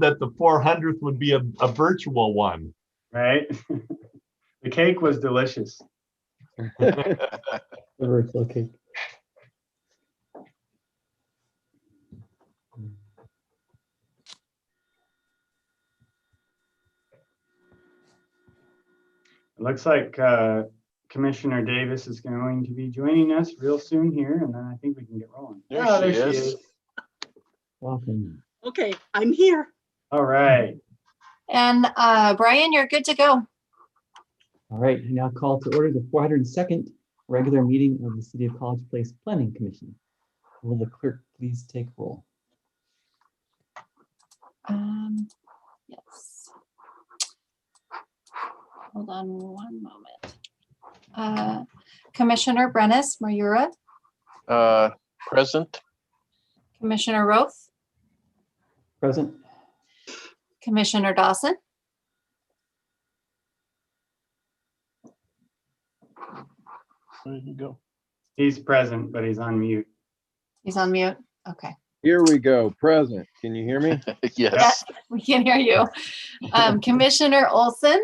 that the 400th would be a virtual one. Right? The cake was delicious. The virtual cake. It looks like Commissioner Davis is going to be joining us real soon here, and then I think we can get rolling. There she is. Welcome. Okay, I'm here. All right. And Brian, you're good to go. All right, I now call to order the 402nd regular meeting of the City of College Place Planning Commission. Will the clerk please take roll? Yes. Hold on one moment. Commissioner Brennis Mayura, Present. Commissioner Roth, Present. Commissioner Dawson, There you go. He's present, but he's on mute. he's on mute. Okay, Here we go. Present. Can you hear me? Yes. we can hear you. Commissioner Olson,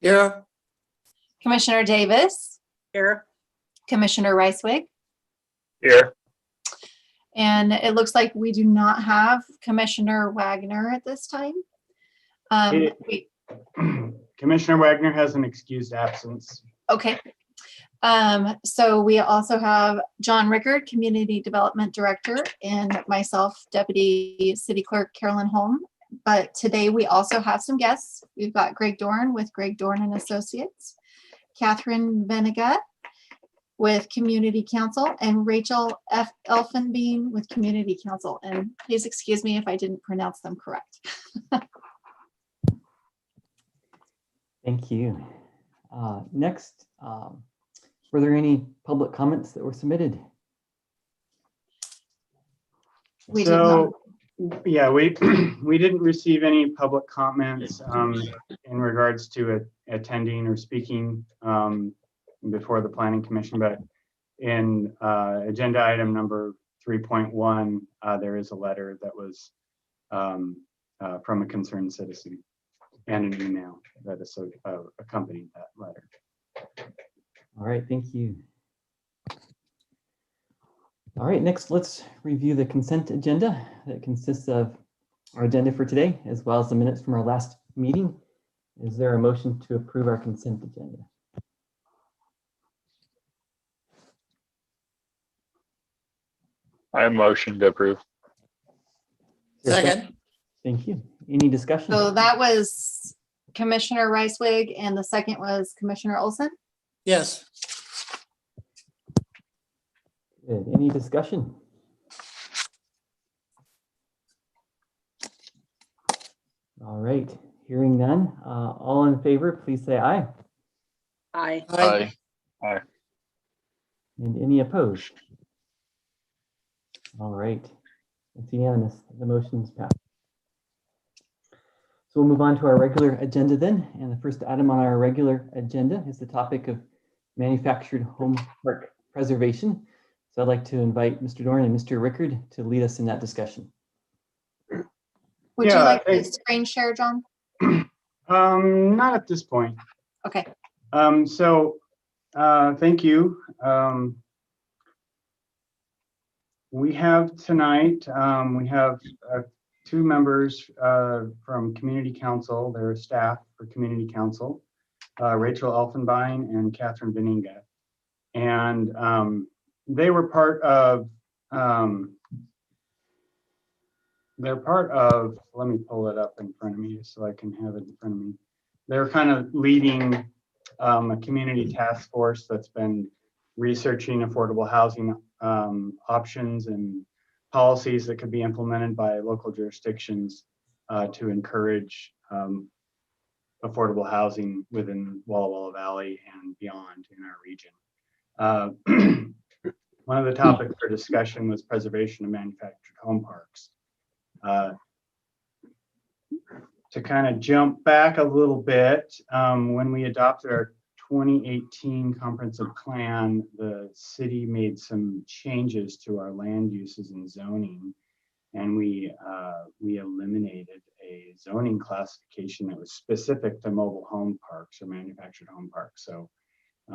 Yeah. Commissioner Davis, Here. Commissioner Ricewig, Here. and it looks like we do not have Commissioner Wagner at this time. Commissioner Wagner has an excused absence. Okay. So we also have John Rickard, Community Development Director, and myself, Deputy City Clerk Carolyn Holm. But today we also have some guests. We've got Greg Dorn with Greg Dorn and Associates, Catherine Venegat with Community Council, and Rachel F. Elfenbein with Community Council. And please excuse me if I didn't pronounce them correct. Thank you. Next, were there any public comments that were submitted? We did not. Yeah, we didn't receive any public comments in regards to attending or speaking before the Planning Commission, but in agenda item number 3.1, there is a letter that was from a concerned citizen and an email that is accompanied that letter. All right, thank you. All right, next let's review the consent agenda that consists of our agenda for today, as well as the minutes from our last meeting. Is there a motion to approve our consent agenda? I motion to approve. Is there a Second. Thank you. Any discussion? So that was Commissioner Ricewig, and the second was Commissioner Olson. Yes. Good. Any discussion? All right, hearing none. All in favor, please say aye. Aye. Aye. And any opposed? All right, it's unanimous. The motion's passed. So we'll move on to our regular agenda then. And the first item on our regular agenda is the topic of manufactured home park preservation. So I'd like to invite Mr. Dorn and Mr. Rickard to lead us in that discussion. Would you Yeah, like to thanks. screen share, John? Not at this point. Okay. Thank you. We have tonight, we have two members from Community Council, their staff for Community Council, Rachel Elfenbein and Catherine Veninga. And they were part of, they're part of, let me pull it up in front of me so I can have it in front of me. They're kind of leading a community task force that's been researching affordable housing options and policies that could be implemented by local jurisdictions to encourage affordable housing within Walla Walla Valley and beyond in our region. One of the topics for discussion was preservation of manufactured home parks. To kind of jump back a little bit, when we adopted our 2018 comprehensive plan, the city made some changes to our land uses and zoning, and we eliminated zoning classification that was specific to mobile home parks or manufactured home parks. So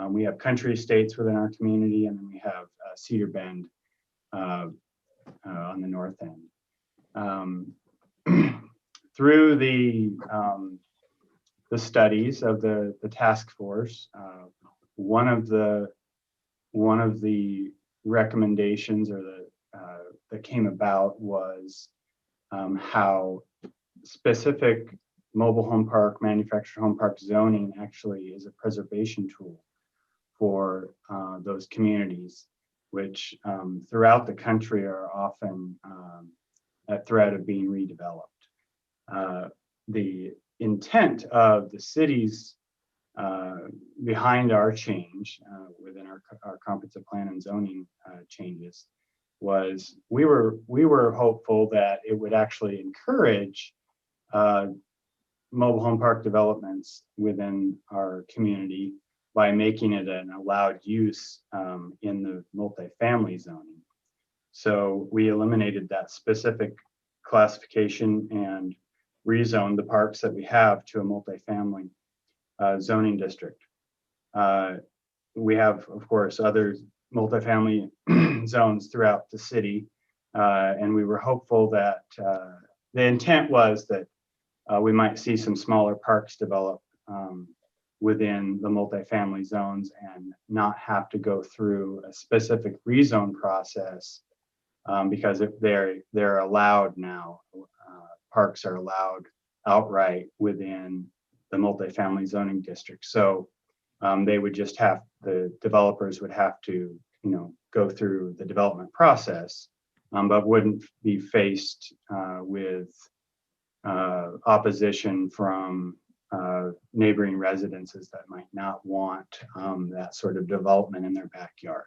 we have country estates within our community, and then we have Cedar Bend on the north end. Through the studies of the task force, one of the recommendations or that came about was how specific mobile home park, manufactured home park zoning actually is a preservation tool for those communities, which throughout the country are often at threat of being redeveloped. The intent of the cities behind our change within our comprehensive plan and zoning changes was we were hopeful that it would actually encourage mobile home park developments within our community by making it an allowed use in the multifamily zoning. So we eliminated that specific classification and rezoned the parks that we have to a multifamily zoning district. We have, of course, other multifamily zones throughout the city, and we were hopeful that the intent was that we might see some smaller parks develop within the multifamily zones and not have to go through a specific rezone process because if they're allowed now, parks are allowed outright within the multifamily zoning district. So they would just the developers would have to, go through the development process, but wouldn't be faced with opposition from neighboring residences that might not want that sort of development in their backyard.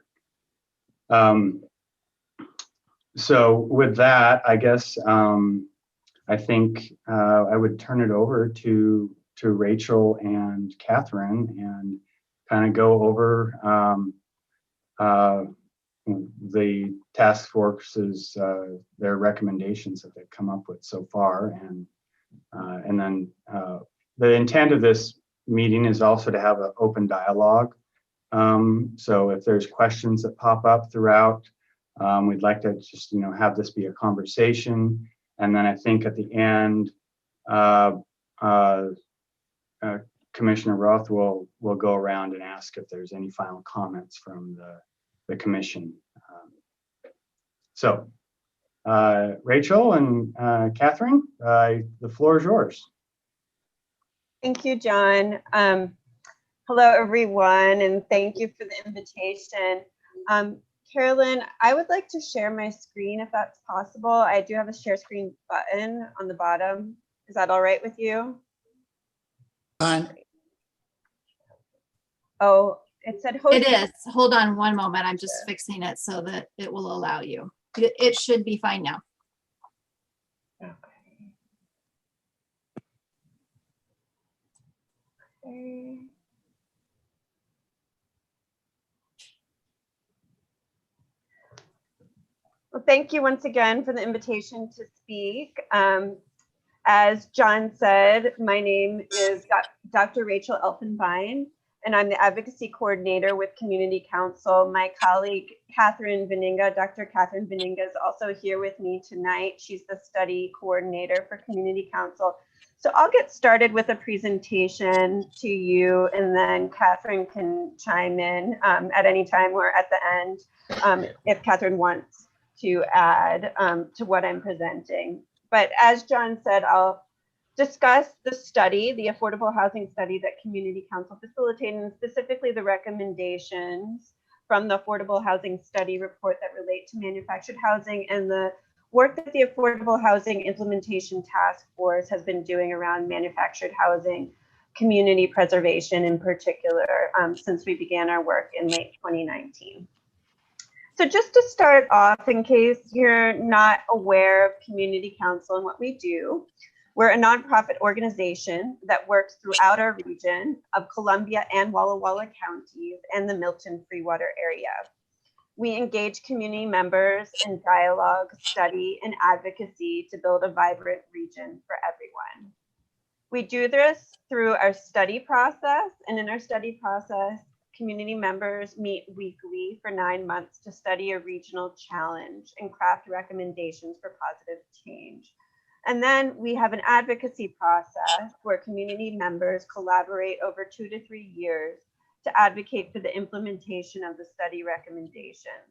So with that, I guess I think I would turn it over to Rachel and Catherine and kind of go over the task force's their recommendations that they've come up with so far, and then the intent of this meeting is also to have an open dialogue. So if there's questions that pop up throughout, we'd like to just have this be a conversation, and then I think at the end, Commissioner Roth will go around and ask if there's any final comments from the commission. So Rachel and Catherine, the floor is yours. Thank you, John. Hello, everyone, and thank you for the invitation. Carolyn, I would like to share my screen if that's possible. I do have a share screen button on the bottom. Is that all right with you? Fine. Oh, it said host. It is. Hold on one moment. I'm just fixing it so that it will allow you. It should be fine now. Okay. Well, thank you once again for the invitation to speak. As John said, my name is Dr. Rachel Elfenbein, and I'm the Advocacy Coordinator with Community Council. My colleague, Catherine Veninga, Dr. Catherine Veninga is also here with me tonight. She's the Study Coordinator for Community Council. So I'll get started with a presentation to you, and then Catherine can chime in at any time or at the end if Catherine wants to add to what I'm presenting. But as John said, I'll discuss the study, the affordable housing study that Community Council facilitated, and specifically the recommendations from the affordable housing study report that relate to manufactured housing and the work that the Affordable Housing Implementation Task Force has been doing around manufactured housing, community preservation in particular, since we began our work in late 2019. So just to start off, in case you're not aware of Community Council and what we do, we're a nonprofit organization that works throughout our region of Columbia and Walla Walla counties and the Milton Freewater area. We engage community members in dialogue, study, and advocacy to build a vibrant region for everyone. We do this through our study process, and in our study process, community members meet weekly for 9 months to study a regional challenge and craft recommendations for positive change. And then we have an advocacy process where community members collaborate over 2 to 3 years to advocate for the implementation of the study recommendations.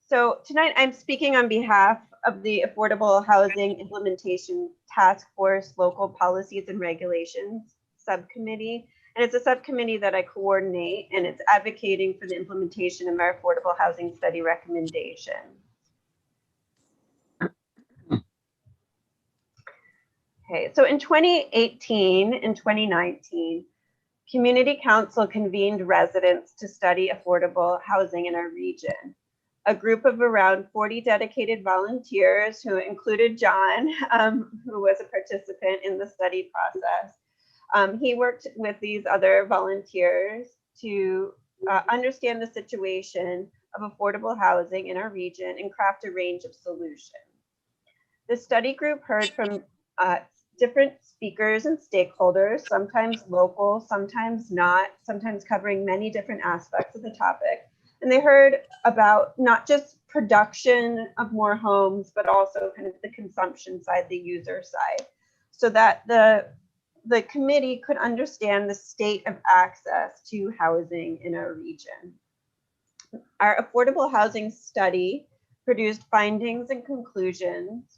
So tonight I'm speaking on behalf of the Affordable Housing Implementation Task Force Local Policies and Regulations Subcommittee. And it's a subcommittee that I coordinate, and it's advocating for the implementation of our affordable housing study recommendations. Okay, so in 2018 and 2019, Community Council convened residents to study affordable housing in our region. A group of around 40 dedicated volunteers, who included John, who was a participant in the study process. He worked with these other volunteers to understand the situation of affordable housing in our region and craft a range of solutions. The study group heard from different speakers and stakeholders, sometimes local, sometimes not, sometimes covering many different aspects of the topic. And they heard about not just production of more homes, but also kind of the consumption side, the user side, so that the committee could understand the state of access to housing in our region. Our affordable housing study produced findings and conclusions,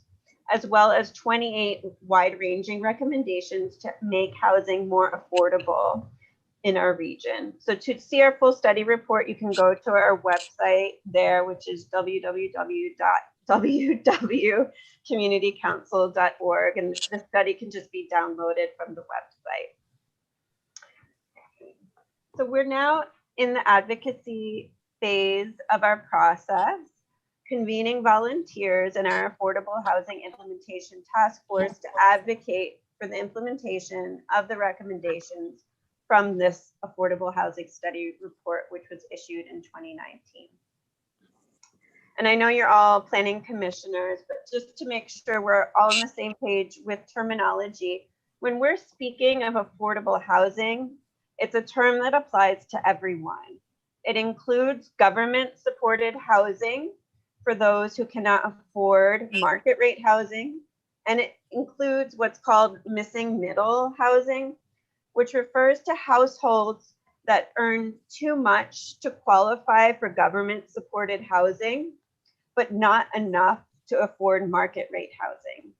as well as 28 wide-ranging recommendations to make housing more affordable in our region. So to see our full study report, you can go to our website there, which is www.communitycouncil.org, and the study can just be downloaded from the website. So we're now in the advocacy phase of our process, convening volunteers in our Affordable Housing Implementation Task Force to advocate for the implementation of the recommendations from this Affordable Housing Study Report, which was issued in 2019. And I know you're all planning commissioners, but just to make sure we're all on the same page with terminology, when we're speaking of affordable housing, it's a term that applies to everyone. It includes government-supported housing for those who cannot afford market rate housing, and it includes what's called missing middle housing, which refers to households that earn too much to qualify for government-supported housing, but not enough to afford market rate housing.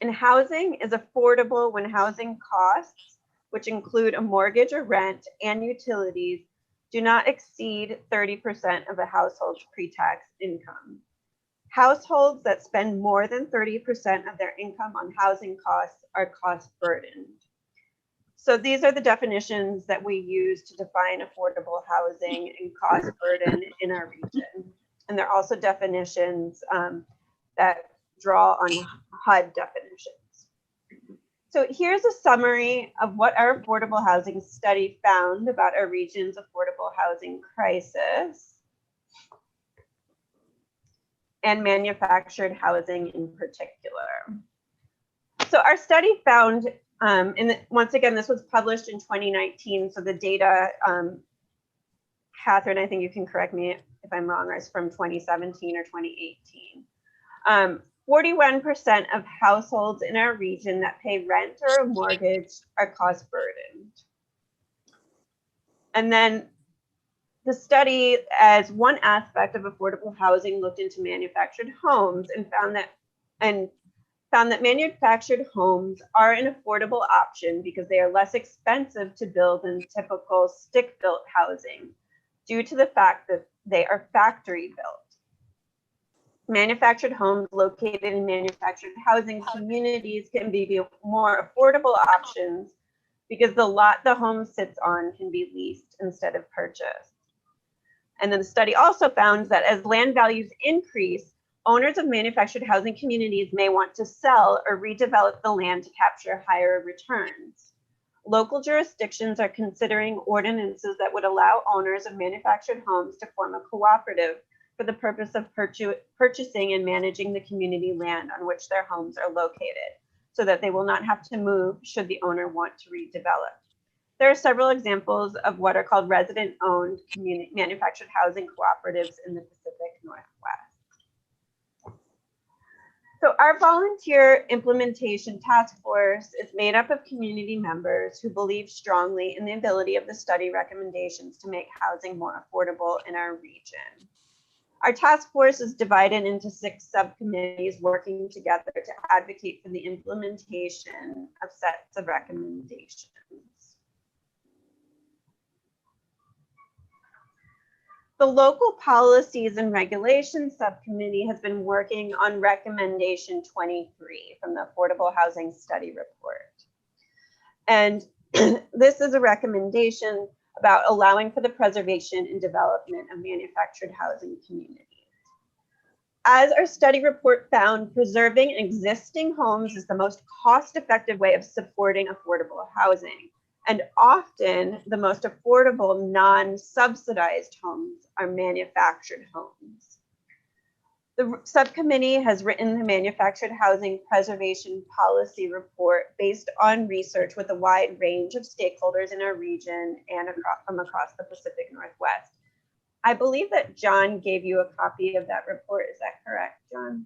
And housing is affordable when housing costs, which include a mortgage or rent and utilities, do not exceed 30% of a household's pre-tax income. Households that spend more than 30% of their income on housing costs are cost burdened. So these are the definitions that we use to define affordable housing and cost burden in our region. And they're also definitions that draw on HUD definitions. So here's a summary of what our affordable housing study found about our region's affordable housing crisis and manufactured housing in particular. So our study found, once again, this was published in 2019, so the data, Catherine, I think you can correct me if I'm wrong, is from 2017 or 2018. 41% of households in our region that pay rent or a mortgage are cost burdened. And then the study, as one aspect of affordable housing, looked into manufactured homes and found that manufactured homes are an affordable option because they are less expensive to build than typical stick-built housing due to the fact that they are factory built. Manufactured homes located in manufactured housing communities can be more affordable options because the lot the home sits on can be leased instead of purchased. And then the study also found that as land values increase, owners of manufactured housing communities may want to sell or redevelop the land to capture higher returns. local jurisdictions are considering ordinances that would allow owners of manufactured homes to form a cooperative for the purpose of purchasing and managing the community land on which their homes are located, so that they will not have to move should the owner want to redevelop. There are several examples of what are called resident-owned manufactured housing cooperatives in the Pacific Northwest. So our volunteer implementation task force is made up of community members who believe strongly in the ability of the study recommendations to make housing more affordable in our region. Our task force is divided into 6 subcommittees working together to advocate for the implementation of sets of recommendations. The Local Policies and Regulations Subcommittee has been working on Recommendation 23 from the Affordable Housing Study Report. And this is a recommendation about allowing for the preservation and development of manufactured housing communities. As our study report found, preserving existing homes is the most cost-effective way of supporting affordable housing. And often the most affordable non-subsidized homes are manufactured homes. The subcommittee has written the Manufactured Housing Preservation Policy Report based on research with a wide range of stakeholders in our region and from across the Pacific Northwest. I believe that John gave you a copy of that report. Is that correct, John?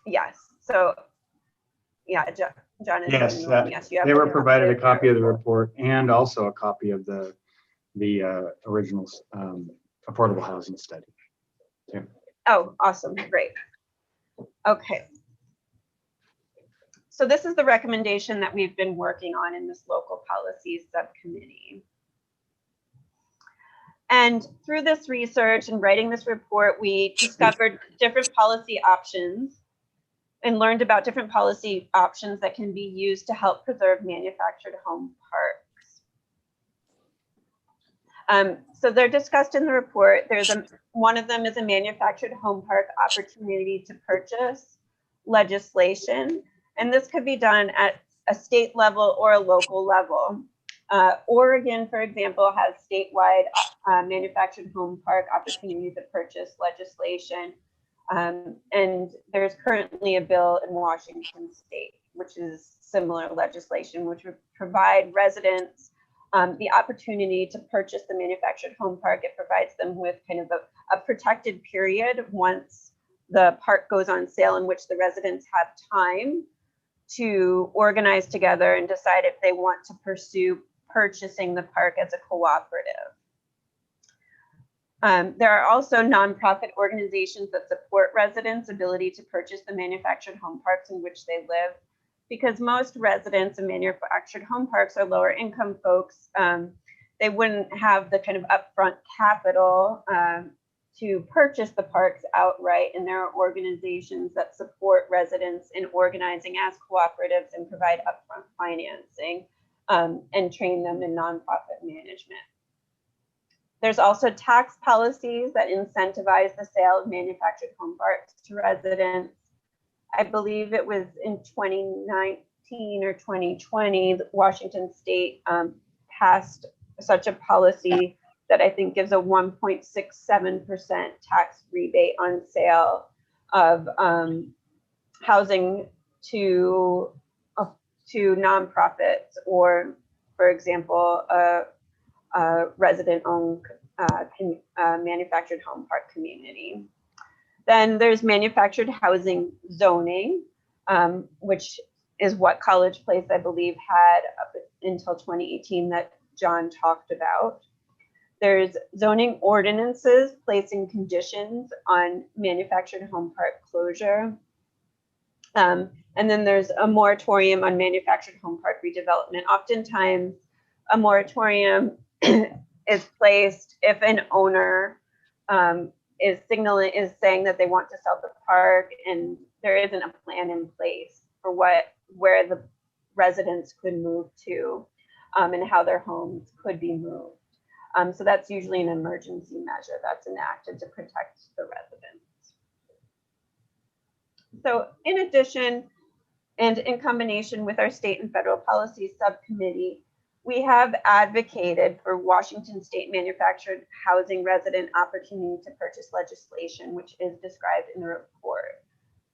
Yes. So, yeah, John is Yes, yes, you have they were a provided a that copy of the report and also a copy of the original affordable housing study. Yeah. Oh, awesome, great. Okay. So this is the recommendation that we've been working on in this local policies subcommittee. And through this research and writing this report, we discovered different policy options and learned about different policy options that can be used to help preserve manufactured home parks. So they're discussed in the report. One of them is a manufactured home park opportunity to purchase legislation. And this could be done at a state level or a local level. Oregon, for example, has statewide manufactured home park opportunity to purchase legislation. And there's currently a bill in Washington state, which is similar legislation, which would provide residents the opportunity to purchase the manufactured home park. It provides them with kind of a protected period once the park goes on sale, in which the residents have time to organize together and decide if they want to pursue purchasing the park as a cooperative. There are also nonprofit organizations that support residents' ability to purchase the manufactured home parks in which they live, because most residents in manufactured home parks are lower income folks. They wouldn't have the kind of upfront capital to purchase the parks outright, and there are organizations that support residents in organizing as cooperatives and provide upfront financing and train them in nonprofit management. There's also tax policies that incentivize the sale of manufactured home parks to residents. I believe it was in 2019 or 2020, Washington State passed such a policy that I think gives a 1.67% tax rebate on sale of housing to nonprofits, or, for example, a resident-owned manufactured home park community. Then there's manufactured housing zoning, which is what College Place, I believe, had up until 2018 that John talked about. There's zoning ordinances placing conditions on manufactured home park closure. And then there's a moratorium on manufactured home park redevelopment. Oftentimes, a moratorium is placed if an owner is saying that they want to sell the park and there isn't a plan in place for where the residents could move to and how their homes could be moved. So that's usually an emergency measure that's enacted to protect the residents. So in addition, And in combination with our state and federal policy subcommittee, we have advocated for Washington state manufactured housing resident opportunity to purchase legislation, which is described in the report.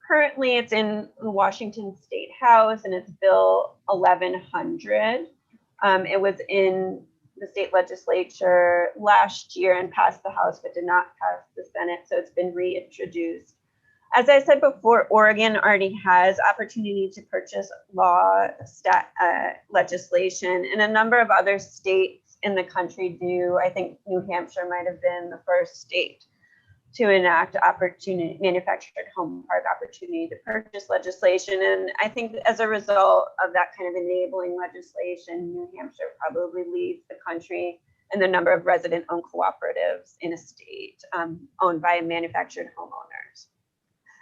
Currently, it's in the Washington State House and it's Bill 1100. It was in the state legislature last year and passed the House, but did not pass the Senate, so it's been reintroduced. As I said before, Oregon already has opportunity to purchase legislation, and a number of other states in the country do. I think New Hampshire might have been the first state to enact manufactured home park opportunity to purchase legislation. And I think as a result of that kind of enabling legislation, New Hampshire probably leads the country in the number of resident-owned cooperatives in a state owned by manufactured homeowners.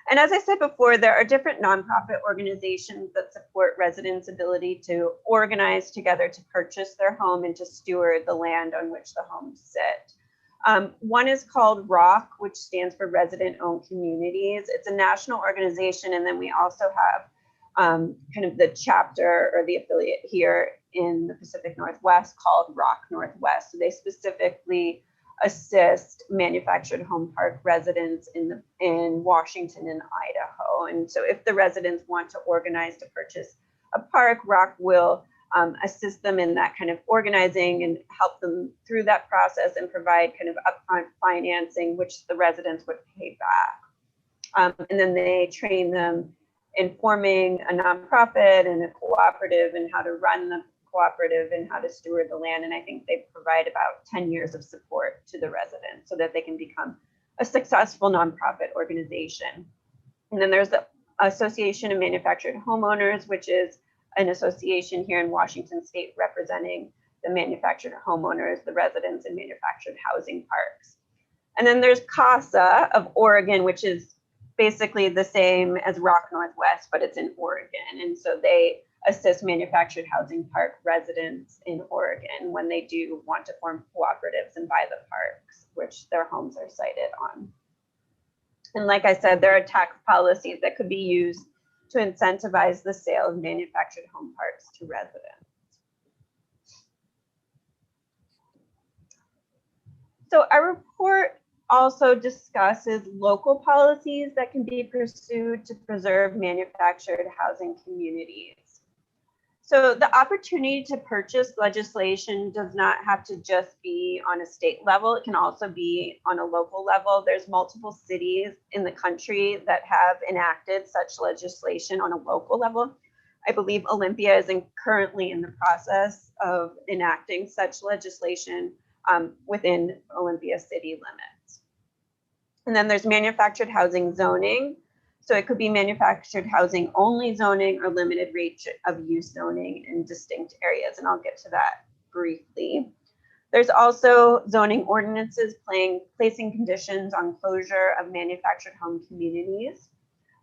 And as I said before, there are different nonprofit organizations that support residents' ability to organize together to purchase their home and to steward the land on which the homes sit. One is called ROC, which stands for Resident-Owned Communities. It's a national organization, and then we also have kind of the chapter or the affiliate here in the Pacific Northwest called ROC Northwest. So they specifically assist manufactured home park residents in Washington and Idaho. And so if the residents want to organize to purchase a park, ROC will assist them in that kind of organizing and help them through that process and provide kind of upfront financing, which the residents would pay back. And then they train them in forming a nonprofit and a cooperative and how to run the cooperative and how to steward the land. And I think they provide about 10 years of support to the residents so that they can become a successful nonprofit organization. And then there's the Association of Manufactured Homeowners, which is an association here in Washington state representing the manufactured homeowners, the residents in manufactured housing parks. And then there's CASA of Oregon, which is basically the same as ROC Northwest, but it's in Oregon. And so they assist manufactured housing park residents in Oregon when they do want to form cooperatives and buy the parks, which their homes are sited on. And like I said, there are tax policies that could be used to incentivize the sale of manufactured home parks to residents. So our report also discusses local policies that can be pursued to preserve manufactured housing communities. So the opportunity to purchase legislation does not have to just be on a state level. It can also be on a local level. There's multiple cities in the country that have enacted such legislation on a local level. I believe Olympia is currently in the process of enacting such legislation within Olympia city limits. And then there's manufactured housing zoning. So it could be manufactured housing only zoning or limited range of use zoning in distinct areas. And I'll get to that briefly. There's also zoning ordinances placing conditions on closure of manufactured home communities.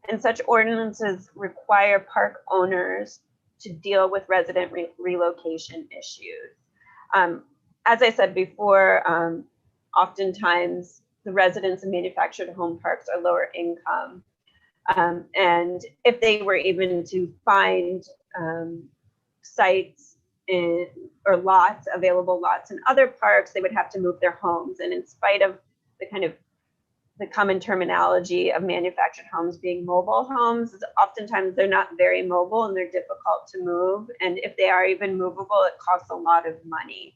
And such ordinances require park owners to deal with resident relocation issues. As I said before, oftentimes the residents in manufactured home parks are lower income. And if they were even to find sites or available lots in other parks, they would have to move their homes. And in spite of the common terminology of manufactured homes being mobile homes, oftentimes they're not very mobile and they're difficult to move. And if they are even movable, it costs a lot of money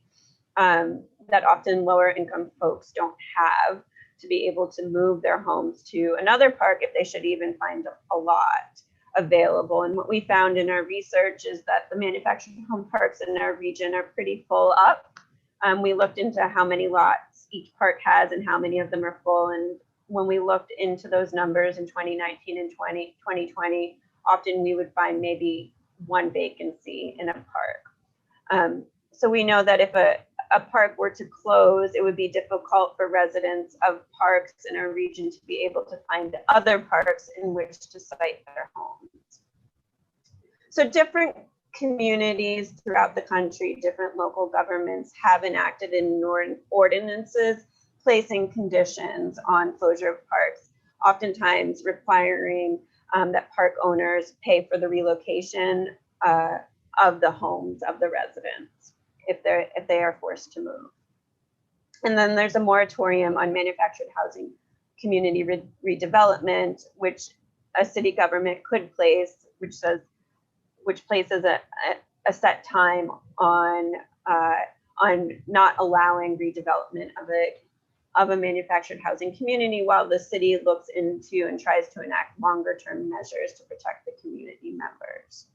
that often lower income folks don't have to be able to move their homes to another park if they should even find a lot available. And what we found in our research is that the manufactured home parks in our region are pretty full up. We looked into how many lots each park has and how many of them are full. And when we looked into those numbers in 2019 and 2020, often we would find maybe one vacancy in a park. So we know that if a park were to close, it would be difficult for residents of parks in our region to be able to find other parks in which to site their homes. So different communities throughout the country, different local governments have enacted in ordinances placing conditions on closure of parks, oftentimes requiring that park owners pay for the relocation of the homes of the residents if they are forced to move. And then there's a moratorium on manufactured housing community redevelopment, which a city government could place, which places a set time on not allowing redevelopment of a manufactured housing community while the city looks into and tries to enact longer term measures to protect the community members.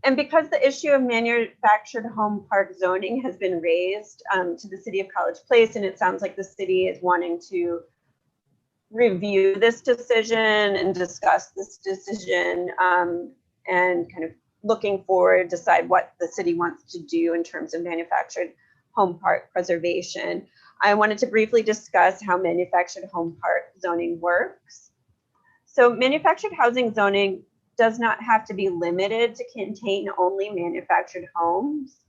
And because the issue of manufactured home park zoning has been raised to the city of College Place, and it sounds like the city is wanting to review this decision and discuss this decision and kind of looking forward, decide what the city wants to do in terms of manufactured home park preservation. I wanted to briefly discuss how manufactured home park zoning works. So manufactured housing zoning does not have to be limited to contain only manufactured homes.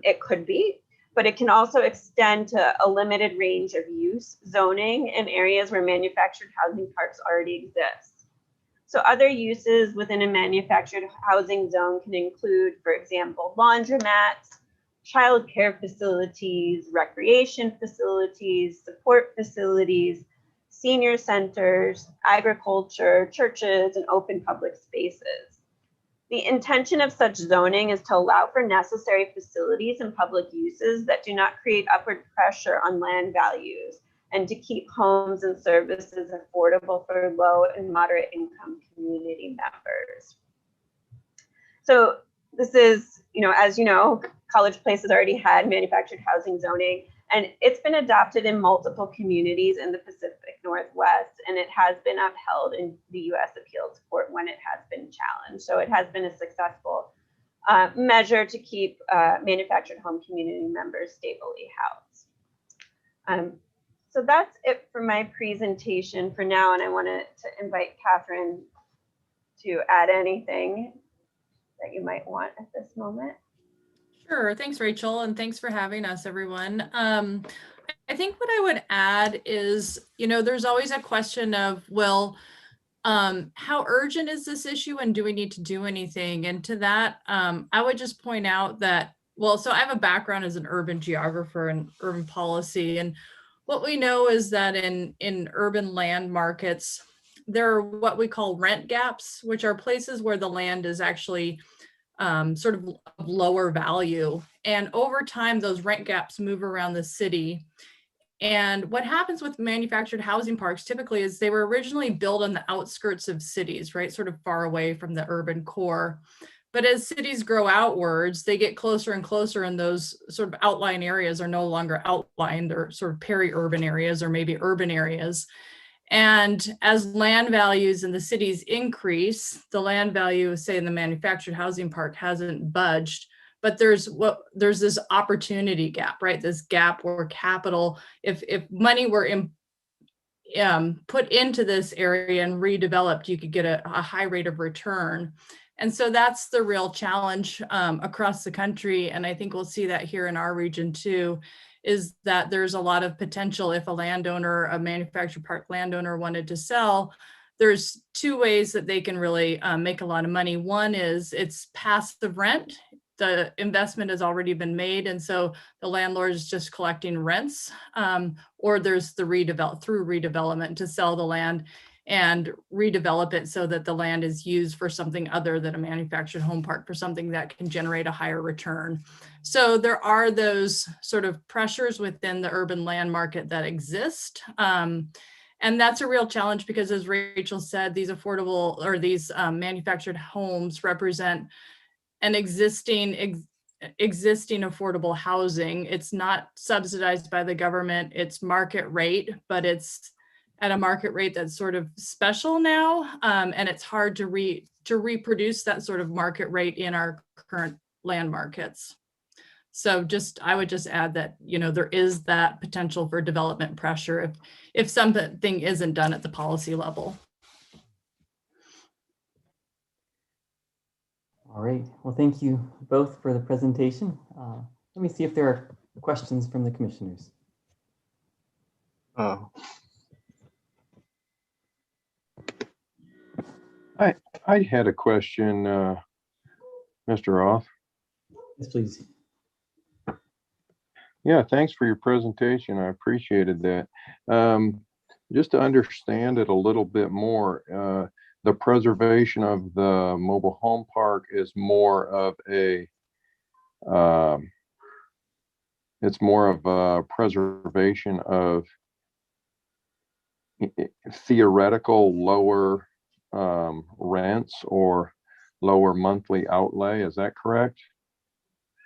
It could be, but it can also extend to a limited range of use zoning in areas where manufactured housing parks already exist. So other uses within a manufactured housing zone can include, for example, laundromats, childcare facilities, recreation facilities, support facilities, senior centers, agriculture, churches, and open public spaces. The intention of such zoning is to allow for necessary facilities and public uses that do not create upward pressure on land values and to keep homes and services affordable for low and moderate income community members. So this is, as you know, College Place has already had manufactured housing zoning, and it's been adopted in multiple communities in the Pacific Northwest, and it has been upheld in the U.S. Appeals Court when it has been challenged. So it has been a successful measure to keep manufactured home community members stably housed. So that's it for my presentation for now, and I wanted to invite Catherine to add anything that you might want at this moment. Sure. Thanks, Rachel, and thanks for having us, everyone. I think what I would add is, there's always a question of, well, how urgent is this issue and do we need to do anything? And to that, I would just point out that, so I have a background as an urban geographer and urban policy. And what we know is that in urban land markets, there are what we call rent gaps, which are places where the land is actually sort of lower value. And over time, those rent gaps move around the city. And what happens with manufactured housing parks typically is they were originally built on the outskirts of cities, right? Sort of far away from the urban core. But as cities grow outwards, they get closer and closer, and those sort of outlying areas are no longer outlined. They're sort of peri-urban areas or maybe urban areas. And as land values in the cities increase, the land value, say in the manufactured housing park, hasn't budged, but there's this opportunity gap, right? This gap where capital, if money were put into this area and redeveloped, you could get a high rate of return. And so that's the real challenge across the country. And I think we'll see that here in our region too, is that there's a lot of potential if a manufactured park landowner wanted to sell. There's two ways that they can really make a lot of money. One is it's passive rent. The investment has already been made, and so the landlord is just collecting rents, or there's the through redevelopment to sell the land and redevelop it so that the land is used for something other than a manufactured home park, for something that can generate a higher return. So there are those sort of pressures within the urban land market that exist. And that's a real challenge because, as Rachel said, these manufactured homes represent an existing affordable housing. It's not subsidized by the government, it's market rate, but it's at a market rate that's sort of special now. And it's hard to reproduce that sort of market rate in our current land markets. So I would just add that, there is that potential for development pressure if something isn't done at the policy level. All right. Well, thank you both for the presentation. Let me see if there are questions from the commissioners. Oh. I had a question, Mr. Roth. Yes, please. Yeah, thanks for your presentation. I appreciated that. Just to understand it a little bit more, the preservation of the mobile home park is more of a, it's more of a preservation of theoretical lower rents or lower monthly outlay. Is that correct?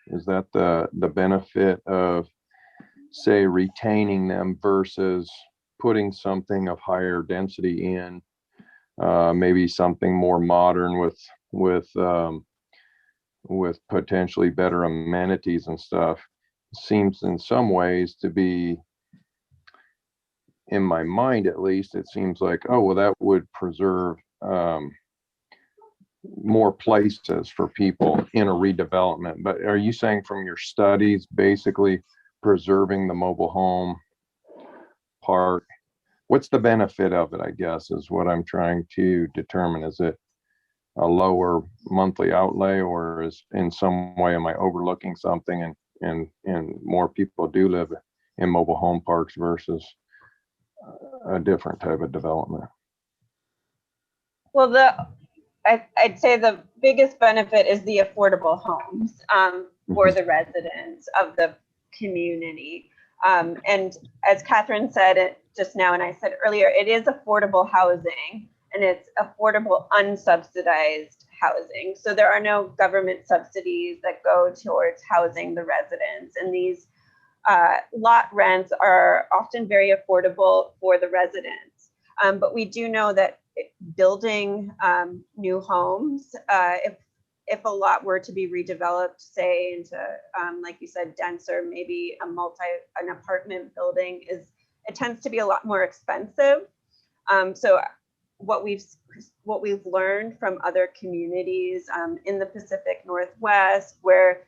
Is that the benefit of, say, retaining them versus putting something of higher density in, maybe something more modern with potentially better amenities and stuff? Seems in some ways to be, in my mind at least, it seems like, oh, well, that would preserve more places for people in a redevelopment. But are you saying from your studies, basically preserving the mobile home park, what's the benefit of it, I guess, is what I'm trying to determine. Is it a lower monthly outlay, or is in some way am I overlooking something and more people do live in mobile home parks versus a different type of development? Well, I'd say the biggest benefit is the affordable homes for the residents of the community. And as Catherine said it just now, and I said earlier, it is affordable housing, and it's affordable unsubsidized housing. So there are no government subsidies that go towards housing the residents. And these lot rents are often very affordable for the residents. But we do know that building new homes, if a lot were to be redeveloped, say into, like you said, denser, maybe an apartment building, it tends to be a lot more expensive. So what we've learned from other communities in the Pacific Northwest, where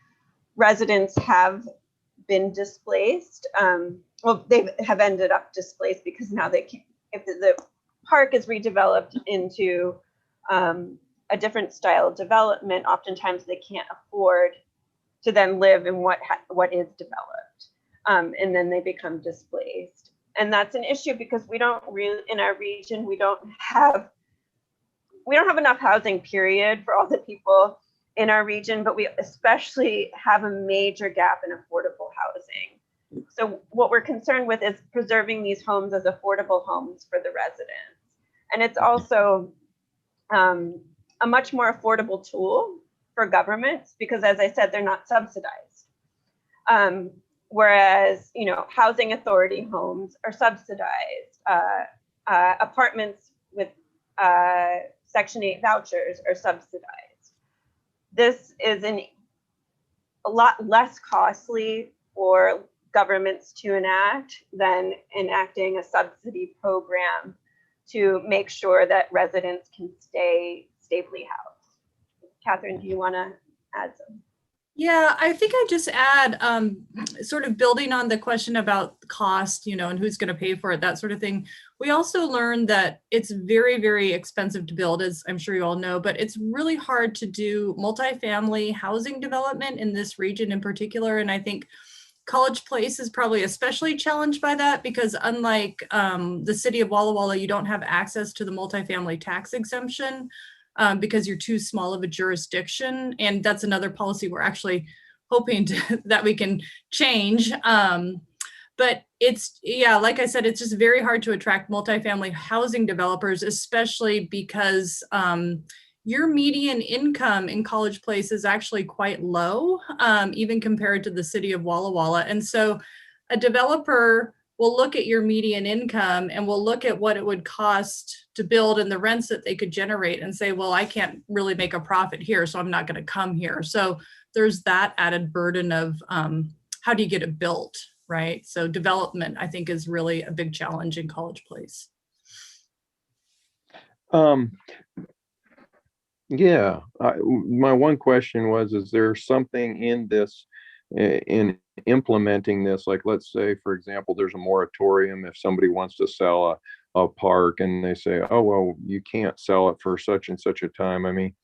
residents have been displaced, well, they have ended up displaced because now they can't, if the park is redeveloped into a different style of development, oftentimes they can't afford to then live in what is developed, and then they become displaced. And that's an issue because we don't really, in our region, we don't have enough housing, period, for all the people in our region, but we especially have a major gap in affordable housing. So what we're concerned with is preserving these homes as affordable homes for the residents. And it's also a much more affordable tool for governments because, as I said, they're not subsidized. Whereas, housing authority homes are subsidized. Apartments with Section 8 vouchers are subsidized. This is a lot less costly for governments to enact than enacting a subsidy program to make sure that residents can stay stably housed. Catherine, do you want to add some? Yeah, I think I just add, sort of building on the question about cost, and who's going to pay for it, that sort of thing. We also learned that it's very, very expensive to build, as I'm sure you all know, but it's really hard to do multifamily housing development in this region in particular. And I think College Place is probably especially challenged by that because unlike the city of Walla Walla, you don't have access to the multifamily tax exemption. Because you're too small of a jurisdiction. And that's another policy we're actually hoping that we can change. But it's, like I said, it's just very hard to attract multifamily housing developers, especially because your median income in College Place is actually quite low, even compared to the city of Walla Walla. And so a developer will look at your median income and will look at what it would cost to build and the rents that they could generate and say, well, I can't really make a profit here, so I'm not going to come here. So there's that added burden of how do you get it built, right? So development, I think, is really a big challenge in College Place. Yeah, my one question was, is there something in this, in implementing this, like let's say, for example, there's a moratorium if somebody wants to sell a park and they say, oh, well, you can't sell it for such and such a time. I mean,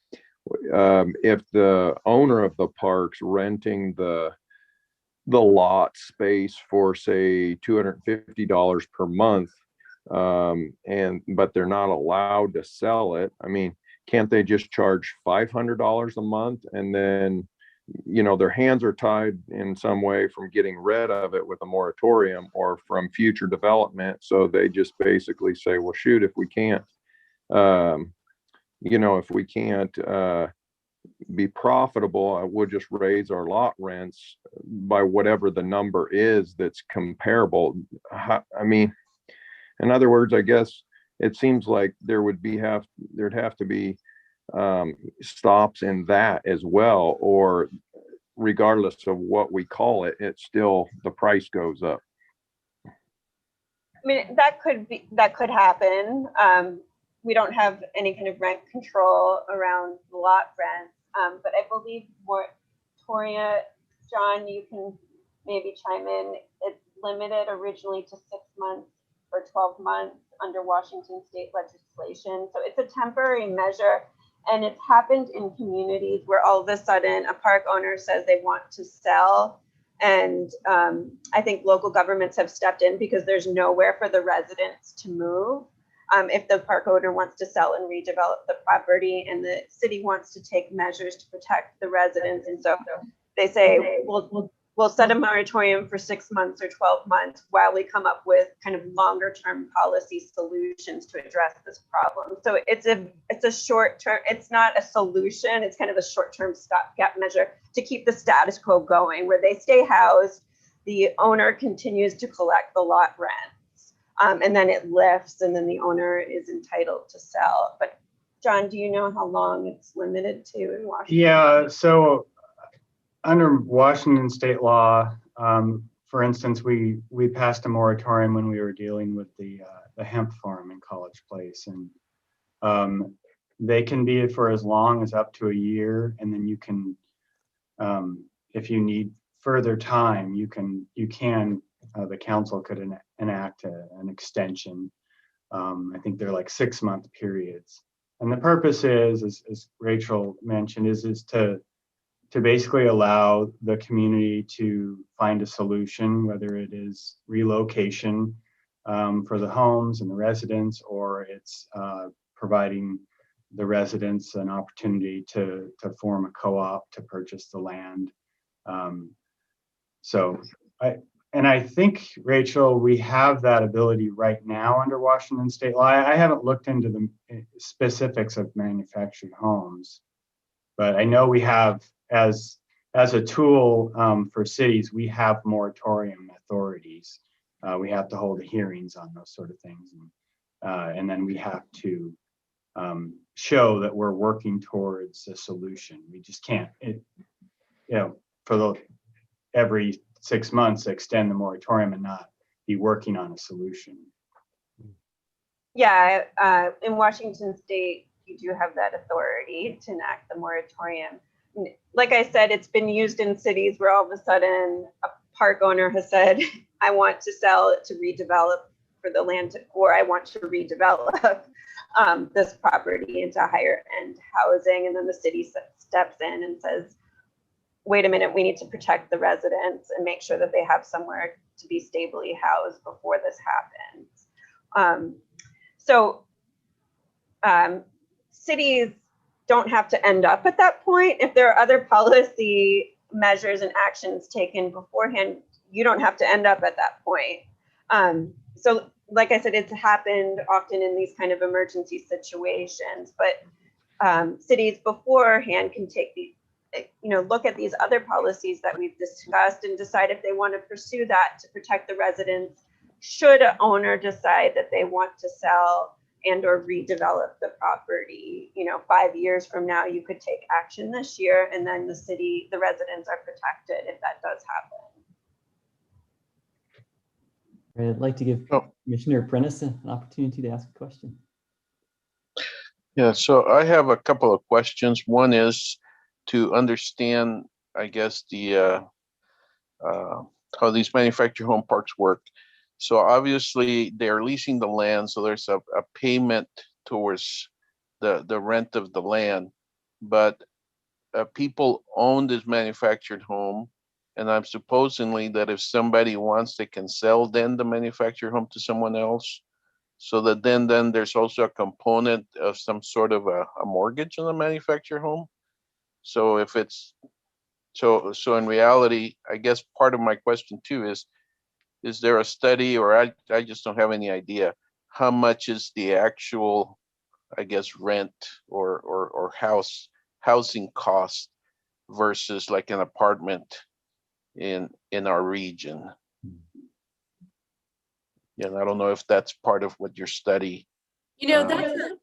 if the owner of the park's renting the lot space for say $250 per month, but they're not allowed to sell it, I mean, can't they just charge $500 a month and then, their hands are tied in some way from getting rid of it with a moratorium or from future development? So they just basically say, well, shoot, if we can't be profitable, we'll just raise our lot rents by whatever the number is that's comparable. I mean, in other words, I guess it seems like there'd have to be stops in that as well, or regardless of what we call it, it's still, the price goes up. I mean, that could happen. We don't have any kind of rent control around the lot rent, but I believe moratoria, John, you can maybe chime in. It's limited originally to 6 months or 12 months under Washington state legislation. So it's a temporary measure, and it's happened in communities where all of a sudden a park owner says they want to sell. And I think local governments have stepped in because there's nowhere for the residents to move. If the park owner wants to sell and redevelop the property, and the city wants to take measures to protect the residents. And so they say, we'll set a moratorium for 6 months or 12 months while we come up with kind of longer term policy solutions to address this problem. So it's a short term, it's not a solution. It's kind of a short term stopgap measure to keep the status quo going, where they stay housed, the owner continues to collect the lot rents, and then it lifts, and then the owner is entitled to sell. But John, do you know how long it's limited to in Washington? Yeah, so under Washington state law, for instance, we passed a moratorium when we were dealing with the hemp farm in College Place, and they can be for as long as up to a year, and then you can, if you need further time, the council could enact an extension. I think they're like 6-month periods, and the purpose is, as Rachel mentioned, is to basically allow the community to find a solution, whether it is relocation for the homes and the residents, or it's providing the residents an opportunity to form a co-op to purchase the land. I think, Rachel, we have that ability right now under Washington state law. I haven't looked into the specifics of manufactured homes, but I know we have, as a tool for cities, we have moratorium authorities. We have to hold hearings on those sort of things, and then we have to show that we're working towards a solution. We just can't, every 6 months extend the moratorium and not be working on a solution. Yeah, in Washington state, you do have that authority to enact the moratorium. Like I said, it's been used in cities where all of a sudden a park owner has said, I want to sell it to redevelop for the land, or I want to redevelop this property into higher end housing. And then the city steps in and says, wait a minute, we need to protect the residents and make sure that they have somewhere to be stably housed before this happens. Cities don't have to end up at that point. If there are other policy measures and actions taken beforehand, you don't have to end up at that point. So like I said, it's happened often in these kind of emergency situations, but cities beforehand can take these, look at these other policies that we've discussed and decide if they want to pursue that to protect the residents. Should an owner decide that they want to sell and or redevelop the property, 5 years from now, you could take action this year, and then the residents are protected if that does happen. I'd like to give Commissioner Prentice an opportunity to ask a question. Yeah, so I have a couple of questions. One is to understand, I guess, the how these manufactured home parks work. So obviously they're leasing the land, so there's a payment towards the rent of the land. But people own this manufactured home, and I'm supposingly that if somebody wants, they can sell then the manufactured home to someone else. So that then there's also a component of some sort of a mortgage on the manufactured home. So if it's so in reality, I guess part of my question too is there a study, or I just don't have any idea how much is the actual, I guess, rent or housing cost versus like an apartment in our region. Yeah, and I don't know if that's part of what your study. You know,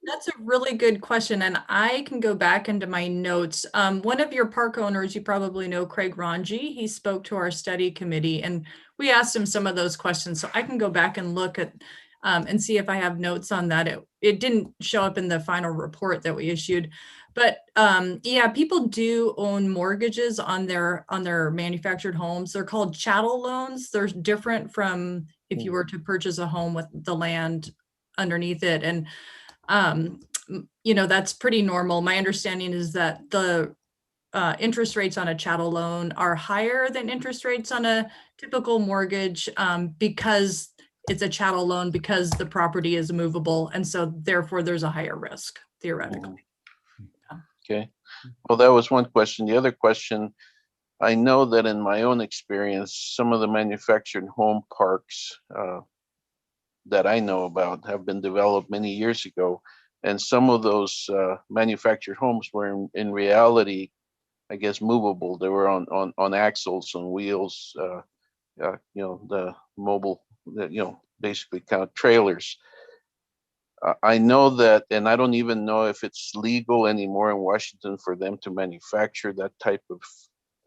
that's a really good question, and I can go back into my notes. One of your park owners, you probably know Craig Ranji. He spoke to our study committee, and we asked him some of those questions. So I can go back and look at and see if I have notes on that. It didn't show up in the final report that we issued, but yeah, people do own mortgages on their manufactured homes. They're called chattel loans. They're different from if you were to purchase a home with the land underneath it. And, you know, that's pretty normal. My understanding is that the interest rates on a chattel loan are higher than interest rates on a typical mortgage because it's a chattel loan, because the property is movable. And so therefore there's a higher risk theoretically. Okay. Well, that was one question. The other question, I know that in my own experience, some of the manufactured home parks that I know about have been developed many years ago. And some of those manufactured homes were in reality, I guess, movable. They were on axles, on wheels, you know, the mobile, you know, basically kind of trailers. I know that, and I don't even know if it's legal anymore in Washington for them to manufacture that type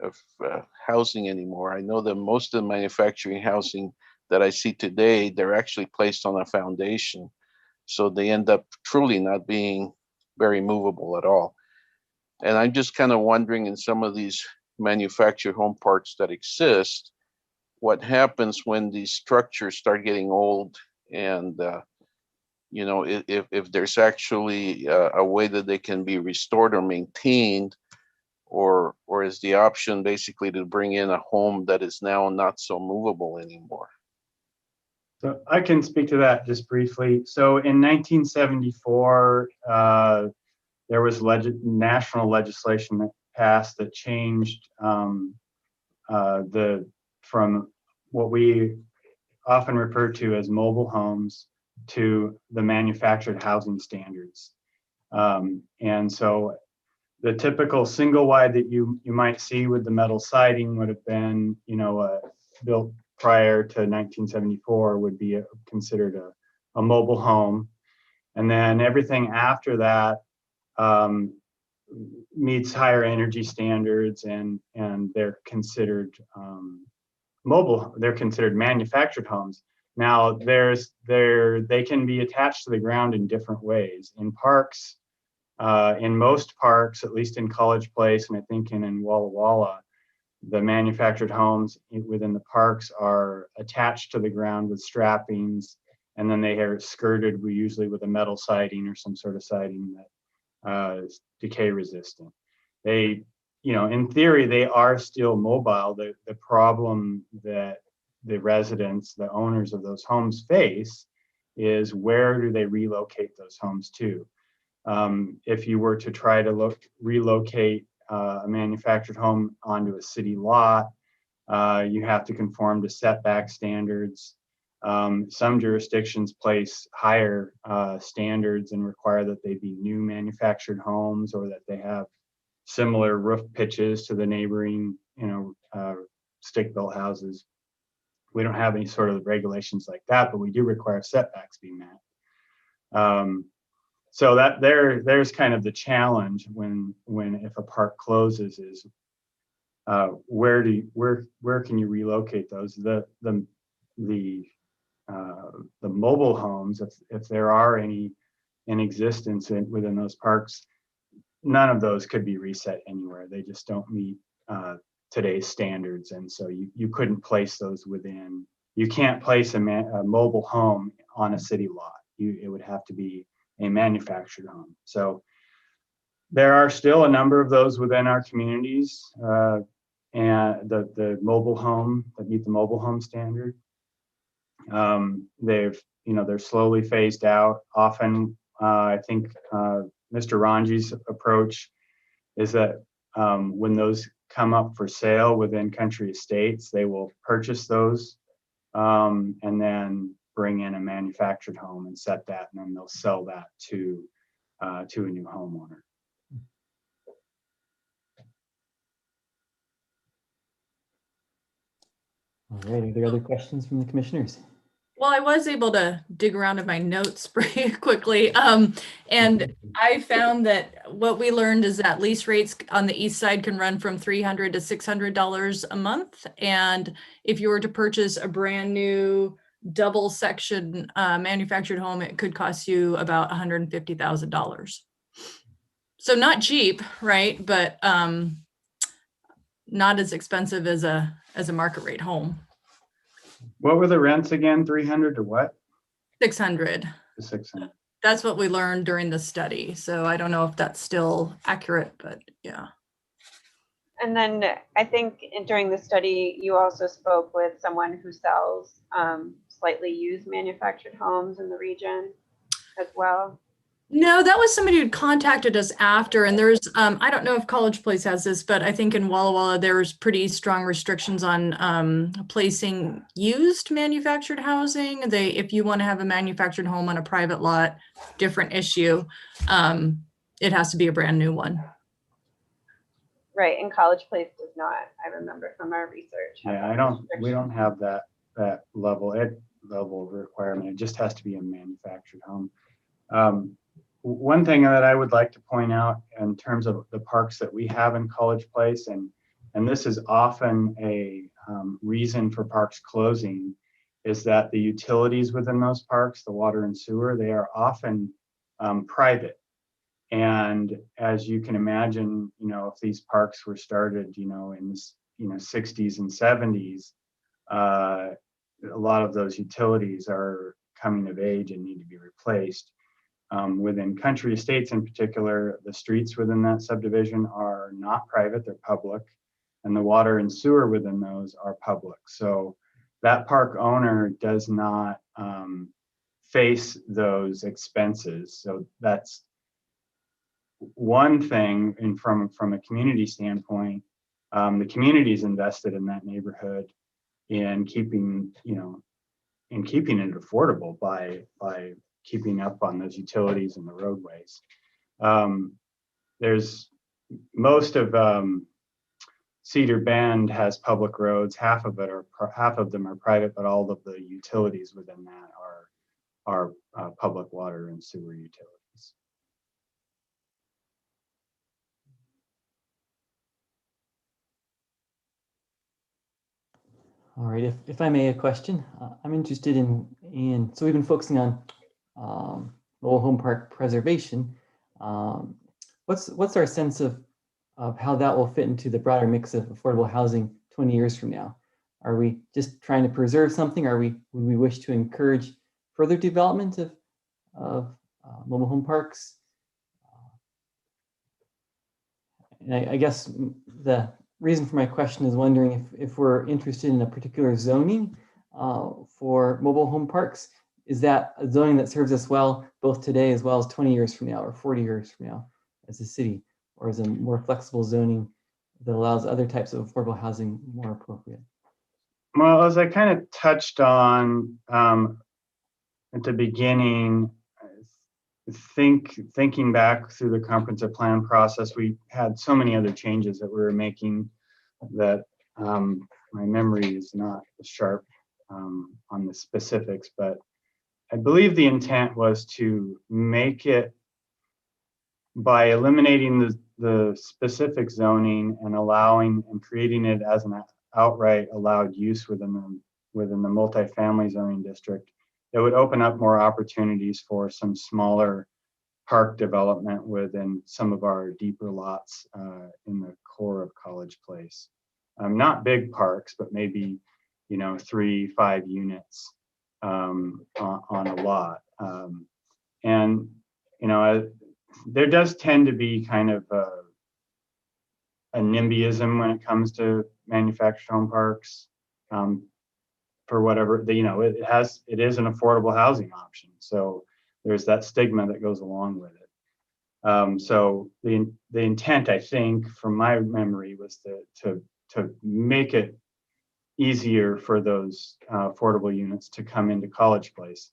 of housing anymore. I know that most of the manufacturing housing that I see today, they're actually placed on a foundation. So they end up truly not being very movable at all. And I'm just kind of wondering, in some of these manufactured home parks that exist, what happens when these structures start getting old, and you know, if there's actually a way that they can be restored or maintained, or is the option basically to bring in a home that is now not so movable anymore? So I can speak to that just briefly. So in 1974, there was national legislation that passed that changed from what we often refer to as mobile homes to the manufactured housing standards. And so the typical single wide that you might see with the metal siding would have been, you know, built prior to 1974 would be considered a mobile home. And then everything after that meets higher energy standards, and they're considered they're considered manufactured homes. Now they can be attached to the ground in different ways. In parks, in most parks, at least in College Place, and I think in Walla Walla, the manufactured homes within the parks are attached to the ground with strappings, and then they are skirted usually with a metal siding or some sort of siding that is decay resistant. They, you know, in theory, they are still mobile. The problem that the residents, the owners of those homes face is, where do they relocate those homes to? If you were to try to relocate a manufactured home onto a city lot, you have to conform to setback standards. Some jurisdictions place higher standards and require that they be new manufactured homes, or that they have similar roof pitches to the neighboring, you know, stick-built houses. We don't have any sort of regulations like that, but we do require setbacks be met. So that there's kind of the challenge when if a park closes, is where can you relocate those? The mobile homes, if there are any in existence within those parks, none of those could be reset anywhere. They just don't meet today's standards, and so you couldn't place those within you can't place a mobile home on a city lot. It would have to be a manufactured home. So there are still a number of those within our communities, and the mobile home that meet the mobile home standard. They're slowly phased out. Often, I think Mr. Ranji's approach is that when those come up for sale within country estates, they will purchase those and then bring in a manufactured home and set that, and then they'll sell that to a new homeowner. All right, are there other questions from the commissioners? Well, I was able to dig around in my notes pretty quickly. And I found that what we learned is that lease rates on the east side can run from $300 to $600 a month. And if you were to purchase a brand new double section manufactured home, it could cost you about $150,000. So not cheap, right? But not as expensive as a market rate home. What were the rents again? 300 to what? 600. To 600. That's what we learned during the study. So I don't know if that's still accurate, but yeah. And then I think during the study, you also spoke with someone who sells slightly used manufactured homes in the region as well. No, that was somebody who contacted us after, and there's, I don't know if College Place has this, but I think in Walla Walla, there's pretty strong restrictions on placing used manufactured housing. If you want to have a manufactured home on a private lot, different issue. It has to be a brand new one. Right, and College Place does not, I remember from our research. Yeah, we don't have that level of requirement. It just has to be a manufactured home. One thing that I would like to point out in terms of the parks that we have in College Place, and this is often a reason for parks closing, is that the utilities within those parks, the water and sewer, they are often private. And as you can imagine, if these parks were started, in the 60s and 70s, a lot of those utilities are coming of age and need to be replaced. Within country estates in particular, the streets within that subdivision are not private, they're public, and the water and sewer within those are public. So that park owner does not face those expenses. So that's one thing. And from a community standpoint, the community is invested in that neighborhood in keeping it affordable by keeping up on those utilities and the roadways. There's most of Cedar Bend has public roads. Half of them are private, but all of the utilities within that are public water and sewer utilities. All right, if I may, a question. I'm interested in, so we've been focusing on mobile home park preservation. What's our sense of how that will fit into the broader mix of affordable housing 20 years from now? Are we just trying to preserve something? Would we wish to encourage further development of mobile home parks? And I guess the reason for my question is wondering if we're interested in a particular zoning for mobile home parks. Is that a zoning that serves us well, both today as well as 20 years from now or 40 years from now as a city, or is a more flexible zoning that allows other types of affordable housing more appropriate? Well, as I kind of touched on at the beginning, thinking back through the comprehensive plan process, we had so many other changes that we were making that my memory is not as sharp on the specifics, but I believe the intent was to make it, by eliminating the specific zoning and allowing and creating it as an outright allowed use within the multifamily zoning district, it would open up more opportunities for some smaller park development within some of our deeper lots in the core of College Place. Not big parks, but maybe 3-5 units on a lot. And, there does tend to be kind of a NIMBYism when it comes to manufactured home parks. For whatever, it is an affordable housing option. So there's that stigma that goes along with it. So the intent, I think, from my memory, was to make it easier for those affordable units to come into College Place.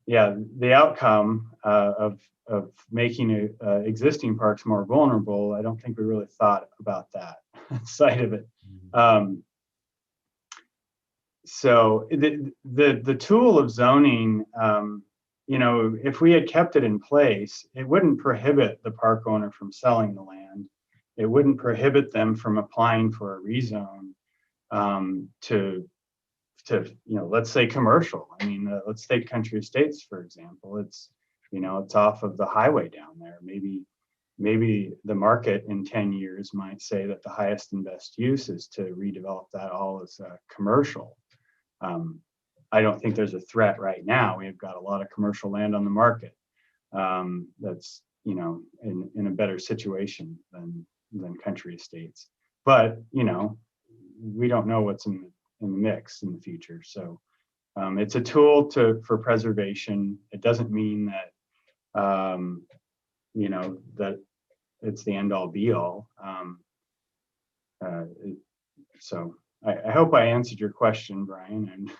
The outcome of making existing parks more vulnerable, I don't think we really thought about that side of it. So the tool of zoning, if we had kept it in place, it wouldn't prohibit the park owner from selling the land. It wouldn't prohibit them from applying for a rezone to let's say commercial. I mean, let's take Country Estates, for example. It's off of the highway down there. Maybe the market in 10 years might say that the highest and best use is to redevelop that all as commercial. I don't think there's a threat right now. We've got a lot of commercial land on the market that's in a better situation than Country Estates. But we don't know what's in the mix in the future. So it's a tool for preservation. It doesn't mean that that it's the end all be all. So I hope I answered your question, Brian. And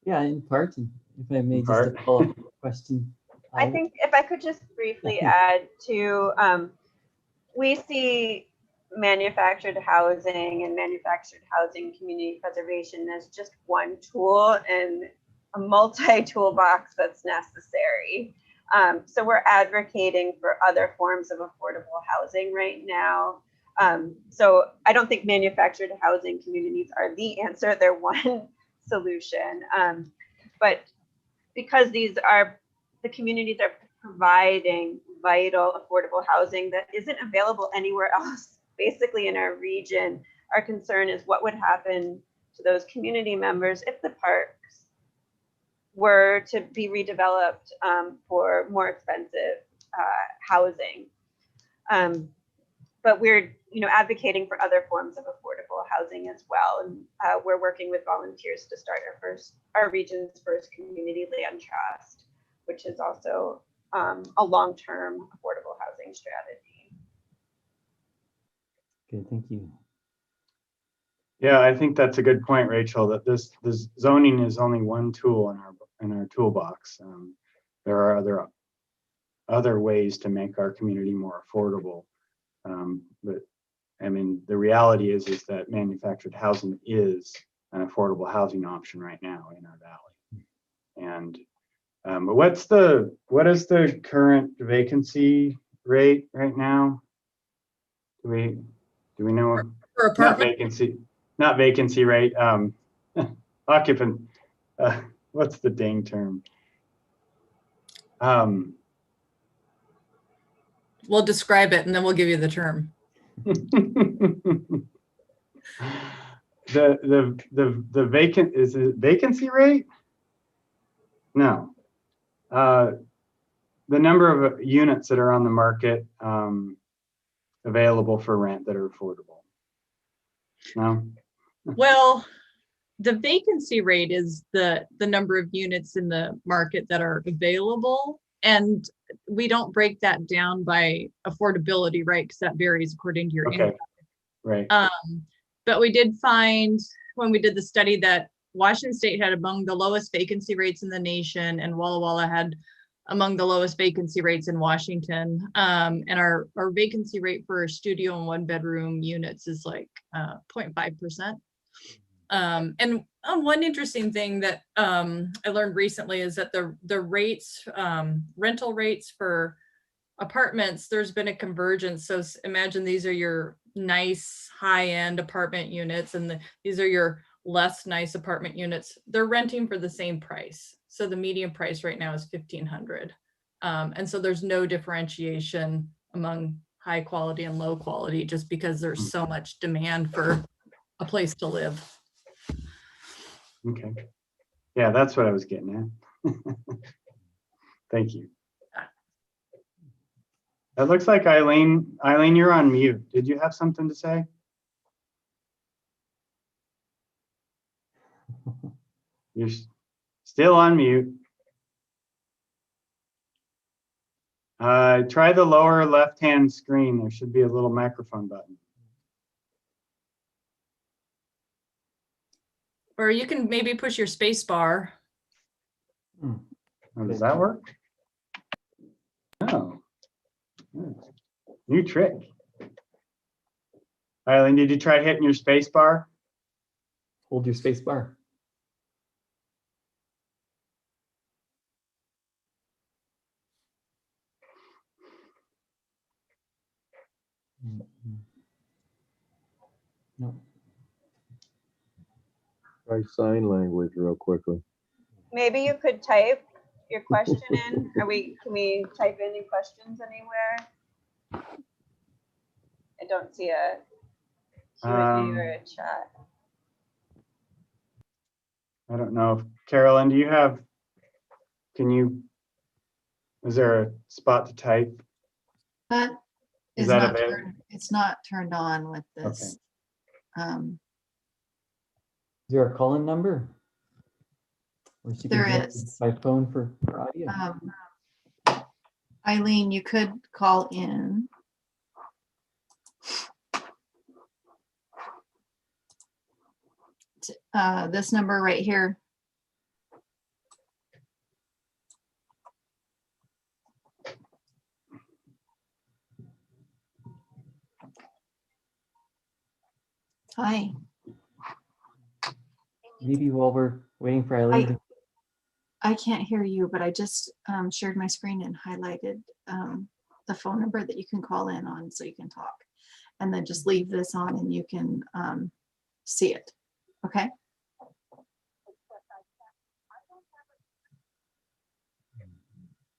Yeah, in part. And if I may In just a part. follow-up question. I think if I could just briefly add to, we see manufactured housing and manufactured housing community preservation as just one tool and a multi-toolbox that's necessary. So we're advocating for other forms of affordable housing right now. So I don't think manufactured housing communities are the answer. They're one solution. But because the communities are providing vital affordable housing that isn't available anywhere else, basically in our region, our concern is what would happen to those community members if the parks were to be redeveloped for more expensive housing. But we're advocating for other forms of affordable housing as well. And we're working with volunteers to start our region's first community land trust, which is also a long-term affordable housing strategy. Okay, thank you. yeah, I think that's a good point, Rachel, that this zoning is only one tool in our toolbox. There are other ways to make our community more affordable. But I mean, the reality is that manufactured housing is an affordable housing option right now in our valley. And but what is the current vacancy rate right now? Do we know? For apartment, Not vacancy rate. Occupant. What's the dang term? we'll describe it and then we'll give you the term. the vacant, is it vacancy rate? No. The number of units that are on the market available for rent that are affordable. No. Well, the vacancy rate is the number of units in the market that are available. And we don't break that down by affordability, right? Because that varies according to your income. Right. But we did find when we did the study that Washington State had among the lowest vacancy rates in the nation, and Walla Walla had among the lowest vacancy rates in Washington. And our vacancy rate for studio and 1-bedroom units is like 0.5%. And one interesting thing that I learned recently is that the rates, rental rates for apartments, there's been a convergence. So imagine these are your nice high-end apartment units, and these are your less nice apartment units. They're renting for the same price. So the median price right now is $1,500. And so there's no differentiation among high quality and low quality, just because there's so much demand for a place to live. Okay. Yeah, that's what I was getting at. Thank you. It looks like Eileen, you're on mute. Did you have something to say? You're still on mute. Try the lower left-hand screen. There should be a little microphone button. Or you can maybe push your space bar. Oh, does that work? Oh. New trick. Eileen, did you try hitting your space bar? Hold your space bar. No. Try sign language real quickly. Maybe you could type your question in. Can we type any questions anywhere? I don't see a Q&A or a chat. I don't know. Carolyn, do you have, is there a spot to type? That Is is that not available? it's not turned on with this. Is there a call-in number? Or she can There do it is. by phone for audio. Eileen, you could call in. This number right here. Hi. Maybe while we're waiting for Eileen to I can't hear you, but I just shared my screen and highlighted the phone number that you can call in on so you can talk. And then just leave this on and you can see it. Okay.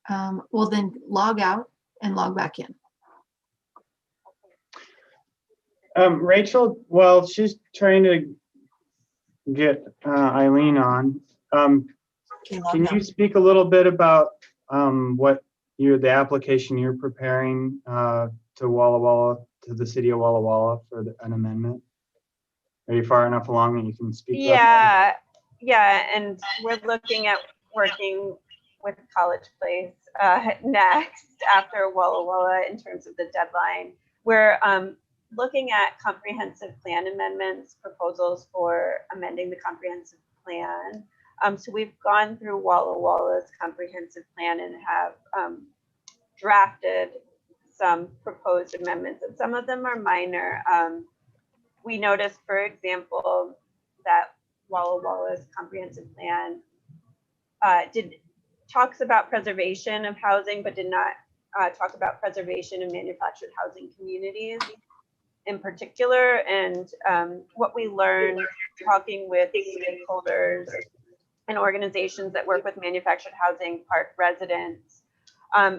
Well, then log out and log back in. Rachel, well, she's trying to get Eileen on. Okay, log Can out. you speak a little bit about what the application you're preparing to Walla Walla, to the city of Walla Walla for an amendment? Are you far enough along that you can speak about that? Yeah, and we're looking at working with College Place next after Walla Walla in terms of the deadline. We're looking at comprehensive plan amendments, proposals for amending the comprehensive plan. So we've gone through Walla Walla's comprehensive plan and have drafted some proposed amendments, and some of them are minor. We noticed, for example, that Walla Walla's comprehensive plan talks about preservation of housing, but did not talk about preservation of manufactured housing communities in particular. And what we learned talking with stakeholders and organizations that work with manufactured housing park residents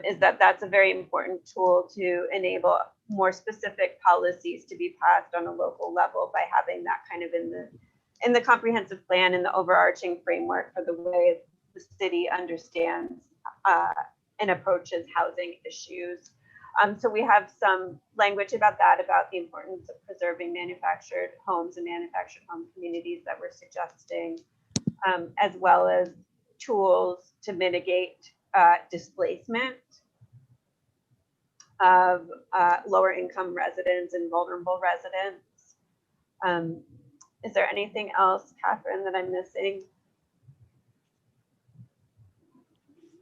is that that's a very important tool to enable more specific policies to be passed on a local level by having that kind of in the comprehensive plan and the overarching framework for the way the city understands and approaches housing issues. So we have some language about that, about the importance of preserving manufactured homes and manufactured home communities that we're suggesting, as well as tools to mitigate displacement of lower income residents and vulnerable residents. Is there anything else, Catherine, that I'm missing?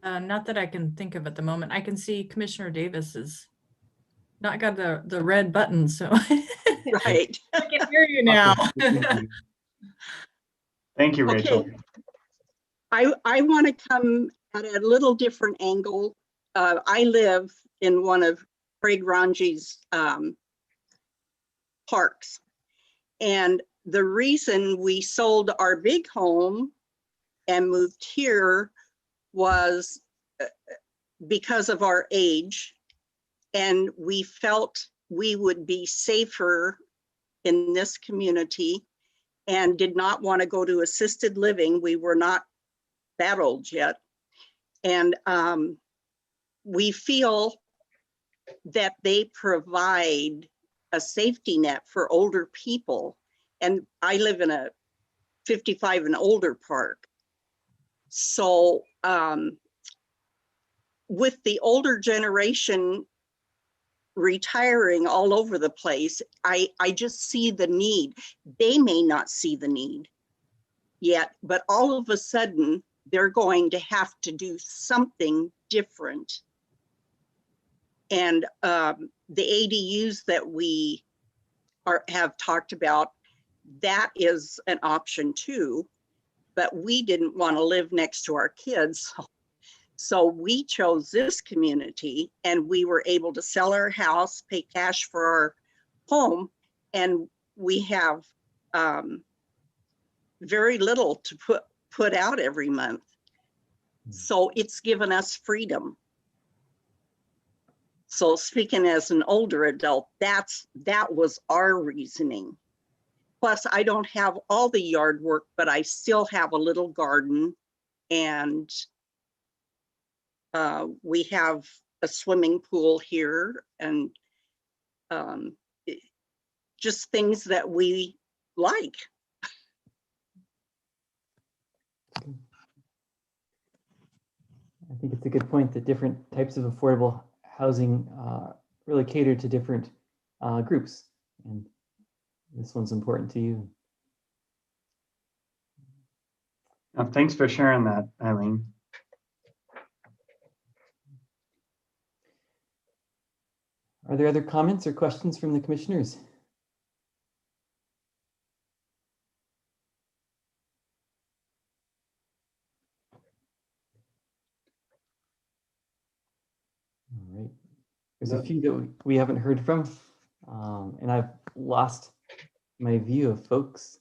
Not that I can think of at the moment. I can see Commissioner Davis has not got the red button, so Right. I can hear you now. Thank you, Rachel. Okay. I want to come at a little different angle. I live in one of Craig Ranji's parks. And the reason we sold our big home and moved here was because of our age And we felt we would be safer in this community and did not want to go to assisted living. We were not that old yet. And we feel that they provide a safety net for older people. And I live in a 55 and older park. So with the older generation retiring all over the place, I just see the need. They may not see the need yet, but all of a sudden they're going to have to do something different. And the ADUs that we have talked about, that is an option too, but we didn't want to live next to our kids. So we chose this community, and we were able to sell our house, pay cash for our home, and we have very little to put out every month. So it's given us freedom. So speaking as an older adult, that was our reasoning. Plus, I don't have all the yard work, but I still have a little garden, and we have a swimming pool here, and just things that we like. I think it's a good point that different types of affordable housing really cater to different groups. And this one's important to you. Thanks for sharing that, Eileen. Are there other comments or questions from the commissioners? All right. There's a few that we haven't heard from, and I've lost my view of folks.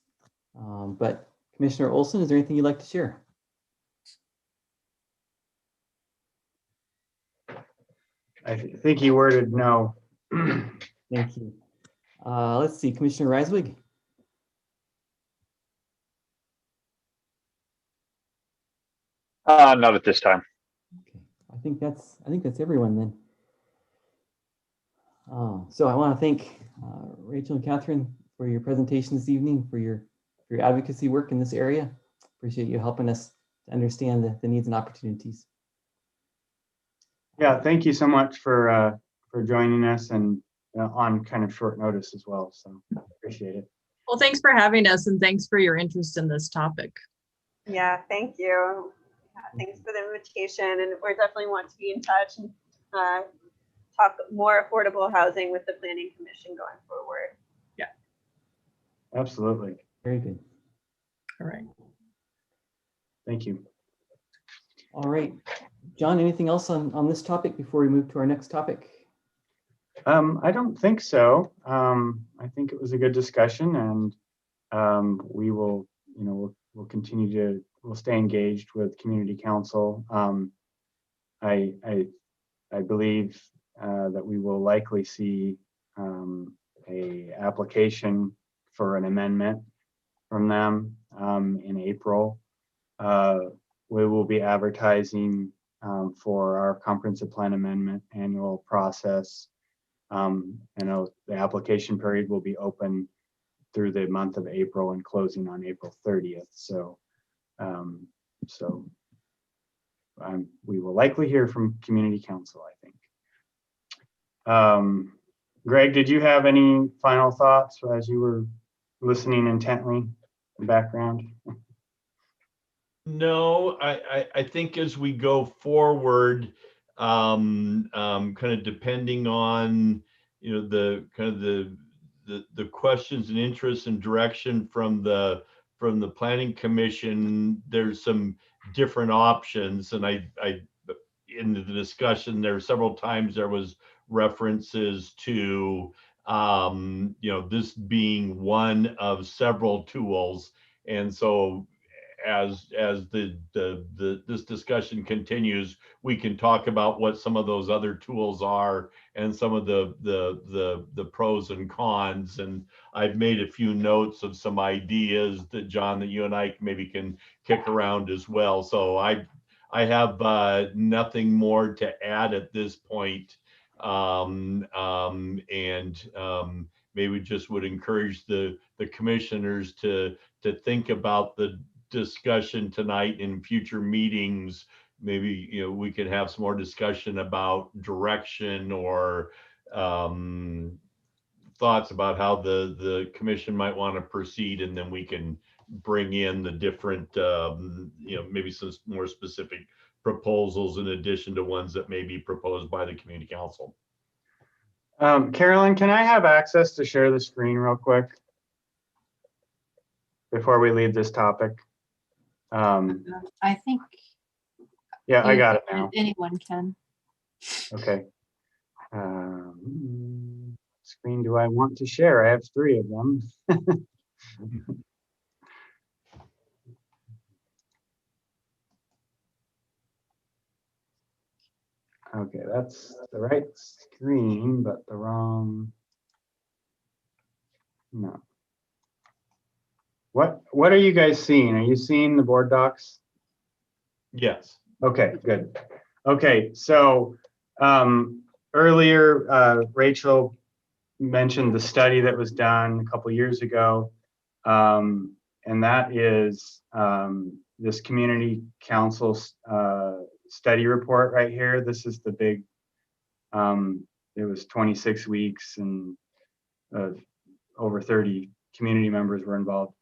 But Commissioner Olson, is there anything you'd like to share? I think he worded no. Thank you. Let's see, Commissioner Reiswig. Not at this time. Okay. I think that's everyone then. So I want to thank Rachel and Catherine for your presentation this evening, for your advocacy work in this area. Appreciate you helping us to understand the needs and opportunities. Yeah, thank you so much for joining us, and on kind of short notice as well. So appreciate it. Well, thanks for having us, and thanks for your interest in this topic. Yeah, thank you. Thanks for the invitation, and we definitely want to be in touch and talk more affordable housing with the Planning Commission going forward. Yeah. Absolutely. Very good. All right. Thank you. All right. John, anything else on this topic before we move to our next topic? I don't think so. I think it was a good discussion, and we will, we'll continue to, we'll stay engaged with community council. I believe that we will likely see a application for an amendment from them in April. We will be advertising for our comprehensive plan amendment annual process. The application period will be open through the month of April and closing on April 30th. So, we will likely hear from community council, I think. Greg, did you have any final thoughts as you were listening intently in the background? No, I think as we go forward, kind of depending on, the kind of the questions and interests and direction from the Planning Commission, there's some different options. And I in the discussion there several times there was references to this being one of several tools. And so as this discussion continues, we can talk about what some of those other tools are and some of the pros and cons. And I've made a few notes of some ideas that, John, that you and I maybe can kick around as well. So I have nothing more to add at this point. Maybe just would encourage the commissioners to think about the discussion tonight in future meetings. Maybe, you know, we could have some more discussion about direction or thoughts about how the commission might want to proceed, and then we can bring in the different, you know, maybe some more specific proposals in addition to ones that may be proposed by the community council. Carolyn, can I have access to share the screen real quick before we leave this topic? I think. Yeah, I got it now. Anyone can. Okay. Screen do I want to share? I have 3 of them. Okay, that's the right screen, but the wrong. No. What are you guys seeing? Are you seeing the board docs? Yes. Okay, good. Okay, so earlier Rachel mentioned the study that was done a couple years ago, and that is this community council study report right here. This is the big, it was 26 weeks and over 30 community members were involved.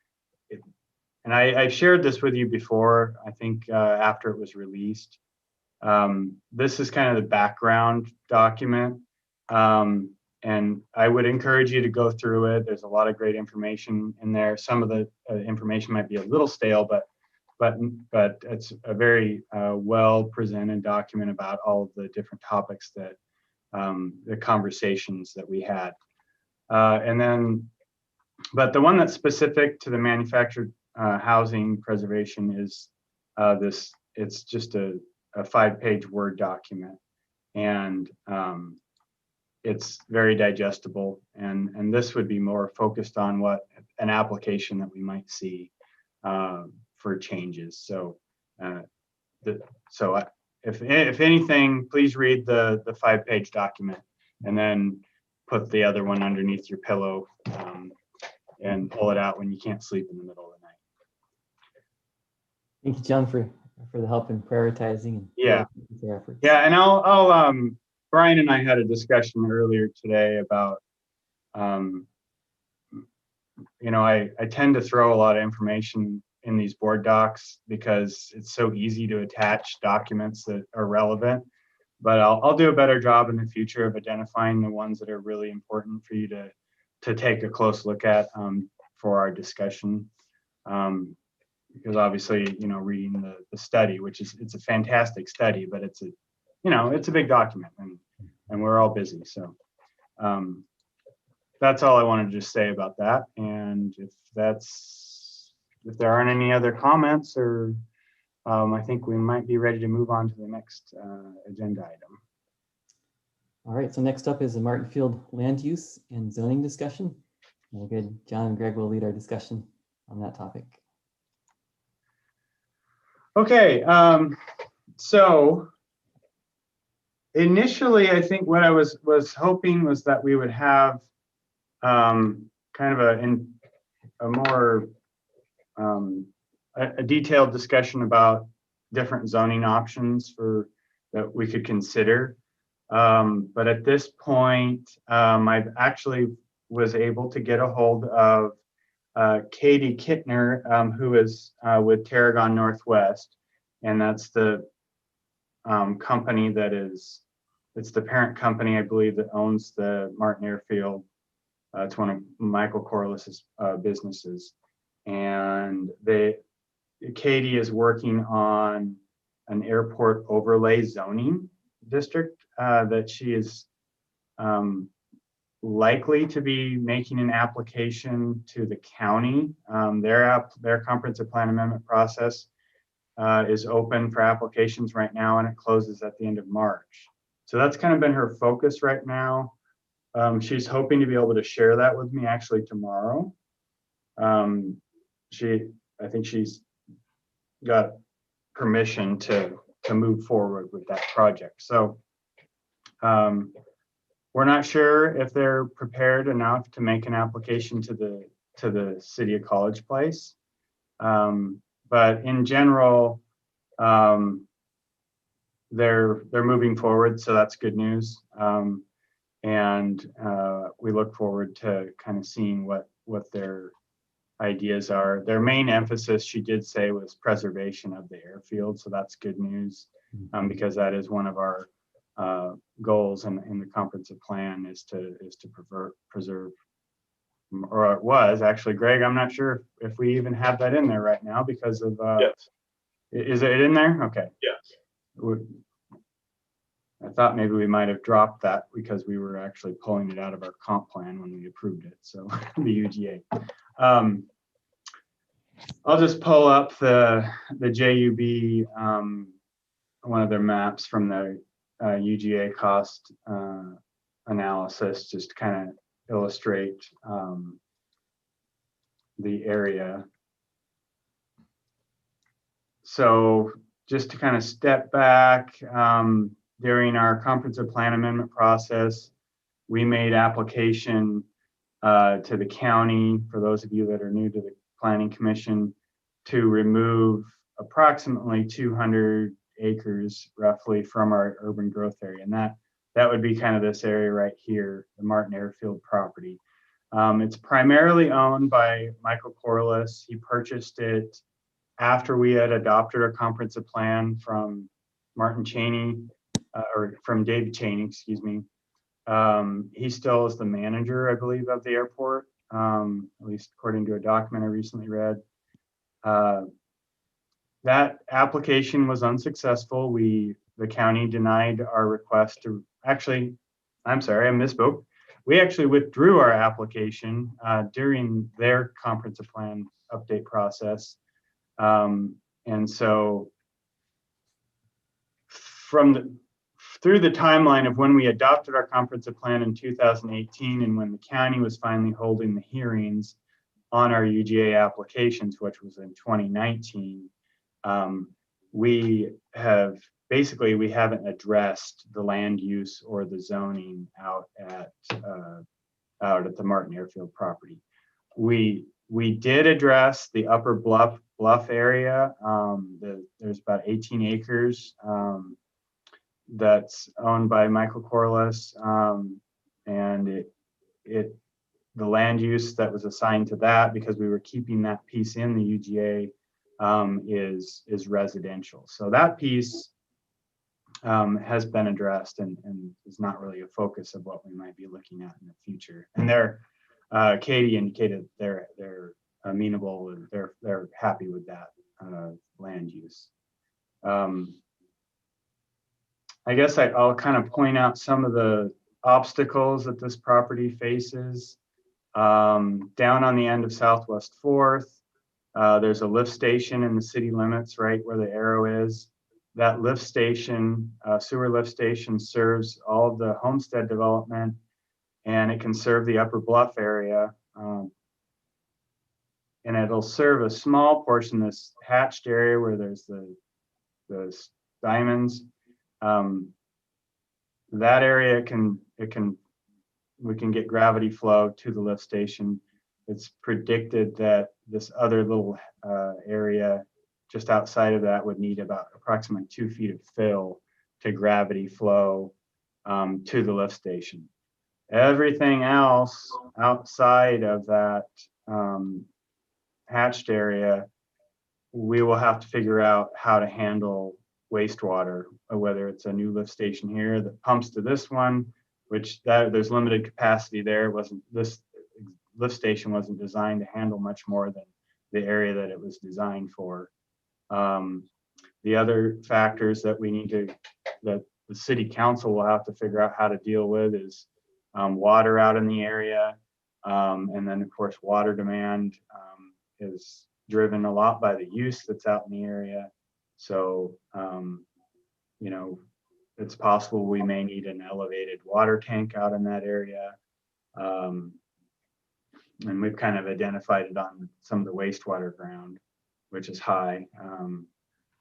And I shared this with you before, I think after it was released. This is kind of the background document. And I would encourage you to go through it. There's a lot of great information in there. Some of the information might be a little stale, but it's a very well presented document about all of the different topics that the conversations that we had. But the one that's specific to the manufactured housing preservation is this. It's just a 5-page Word document, and it's very digestible. And this would be more focused on what an application that we might see for changes. So, if anything, please read the 5-page document, and then put the other one underneath your pillow and pull it out when you can't sleep in the middle of the night. Thank you, John, for the help in prioritizing. And Yeah. your efforts. Yeah, and I'll Brian and I had a discussion earlier today about, you know, I tend to throw a lot of information in these board docs because it's so easy to attach documents that are relevant. But I'll do a better job in the future of identifying the ones that are really important for you to take a close look at for our discussion. Because obviously, you know, reading the study, it's a fantastic study, but it's a big document, and we're all busy. So that's all I wanted to just say about that. And if there aren't any other comments, or I think we might be ready to move on to the next agenda item. All right, so next up is the Martinfield land use and zoning discussion. Well, good. John and Greg will lead our discussion on that topic. Okay, so initially, I think what I was hoping was that we would have kind of a more a detailed discussion about different zoning options that we could consider. But at this point, I've actually was able to get a hold of Katie Kittner, who is with Tarragon Northwest, and that's the company it's the parent company, I believe, that owns the Martin Airfield. It's one of Michael Corliss's businesses, and Katie is working on an airport overlay zoning district that she is likely to be making an application to the county. Their comprehensive plan amendment process is open for applications right now, and it closes at the end of March. So that's kind of been her focus right now. She's hoping to be able to share that with me actually tomorrow. I think she's got permission to move forward with that project. So we're not sure if they're prepared enough to make an application to the city of College Place. But in general, they're moving forward, so that's good news. And we look forward to kind of seeing what their ideas are. Their main emphasis, she did say, was preservation of the airfield, so that's good news, because that is one of our goals in the comprehensive plan is to preserve, or it was actually, Greg, I'm not sure if we even have that in there right now because of Yes. Is it in there? Okay. Yes. I thought maybe we might have dropped that because we were actually pulling it out of our comp plan when we approved it. So the UGA. I'll just pull up the JUB, one of their maps from the UGA cost analysis, just to kind of illustrate the area. So just to kind of step back, during our comprehensive plan amendment process, we made application to the county, for those of you that are new to the Planning Commission, to remove approximately 200 acres roughly from our urban growth area. And that would be kind of this area right here, the Martin Airfield property. It's primarily owned by Michael Corliss. He purchased it after we had adopted our comprehensive plan from Martin Cheney, or from David Cheney, excuse me. He still is the manager, I believe, of the airport, at least according to a document I recently read. That application was unsuccessful. The county denied our request to, actually, I'm sorry, I misspoke. We actually withdrew our application during their comprehensive plan update process. And so through the timeline of when we adopted our comprehensive plan in 2018 and when the county was finally holding the hearings on our UGA applications, which was in 2019, we haven't addressed the land use or the zoning out at the Martin Airfield property. We did address the upper bluff area. There's about 18 acres that's owned by Michael Corliss, and the land use that was assigned to that, because we were keeping that piece in the UGA, is residential. So that piece has been addressed and is not really a focus of what we might be looking at in the future. And Katie indicated they're amenable and they're happy with that land use. I guess I'll kind of point out some of the obstacles that this property faces. Down on the end of Southwest 4th, there's a lift station in the city limits right where the arrow is. That lift station, sewer lift station, serves all of the homestead development, and it can serve the upper bluff area. And it'll serve a small portion, this hatched area where there's the diamonds. That area we can get gravity flow to the lift station. It's predicted that this other little area just outside of that would need about approximately 2 feet of fill to gravity flow to the lift station. Everything else outside of that hatched area, we will have to figure out how to handle wastewater, whether it's a new lift station here that pumps to this one, which there's limited capacity there. This lift station wasn't designed to handle much more than the area that it was designed for. The other factors that that the city council will have to figure out how to deal with is water out in the area. And then of course, water demand is driven a lot by the use that's out in the area. So, you know, it's possible we may need an elevated water tank out in that area. And we've kind of identified it on some of the wastewater ground, which is high.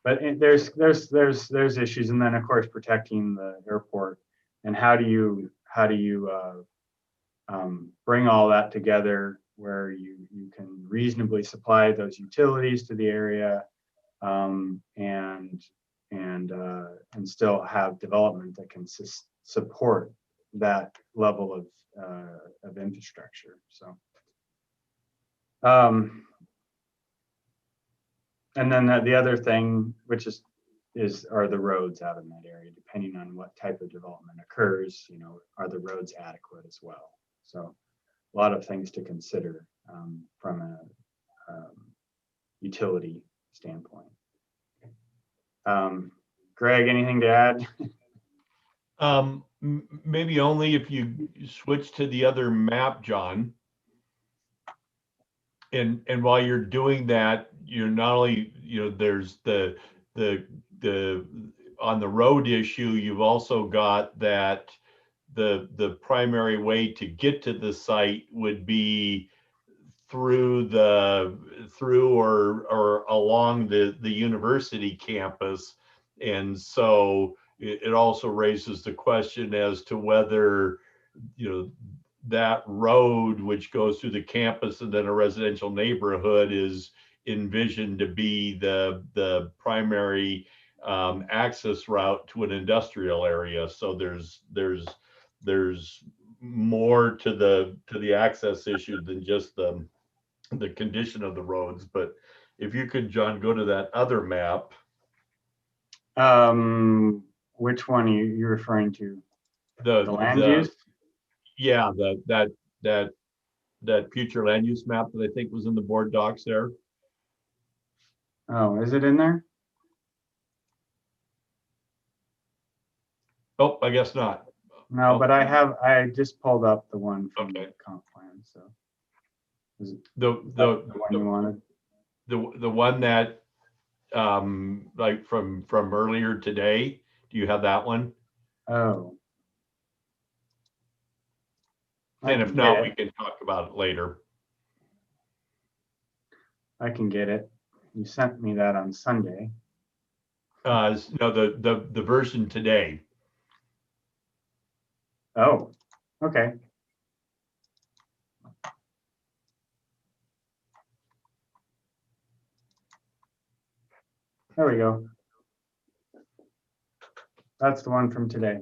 But there's issues, and then of course protecting the airport. And how do you bring all that together where you can reasonably supply those utilities to the area, and still have development that can support that level of infrastructure. So, and then the other thing, which are the roads out in that area, depending on what type of development occurs, you know, are the roads adequate as well? So a lot of things to consider from a utility standpoint. Greg, anything to add? Maybe only if you switch to the other map, John. And while you're doing that, you're not only, you know, there's the on the road issue, you've also got that the primary way to get to the site would be through or along the university campus. And so it also raises the question as to whether, you know, that road which goes through the campus and then a residential neighborhood is envisioned to be the primary access route to an industrial area. So there's more to the access issue than just the condition of the roads. But if you could, John, go to that other map. Which one are you referring to? The land use? Yeah, that future land use map that I think was in the board docs there. Oh, is it in there? Oh, I guess not. No, Oh. but I just pulled up the one from the comp plan. So is it The one you wanted? the one that like from earlier today. Do you have that one? Oh. And if not, we can talk about it later. I can get it. You sent me that on Sunday. No, the version today. Oh, okay. There we go. That's the one from today.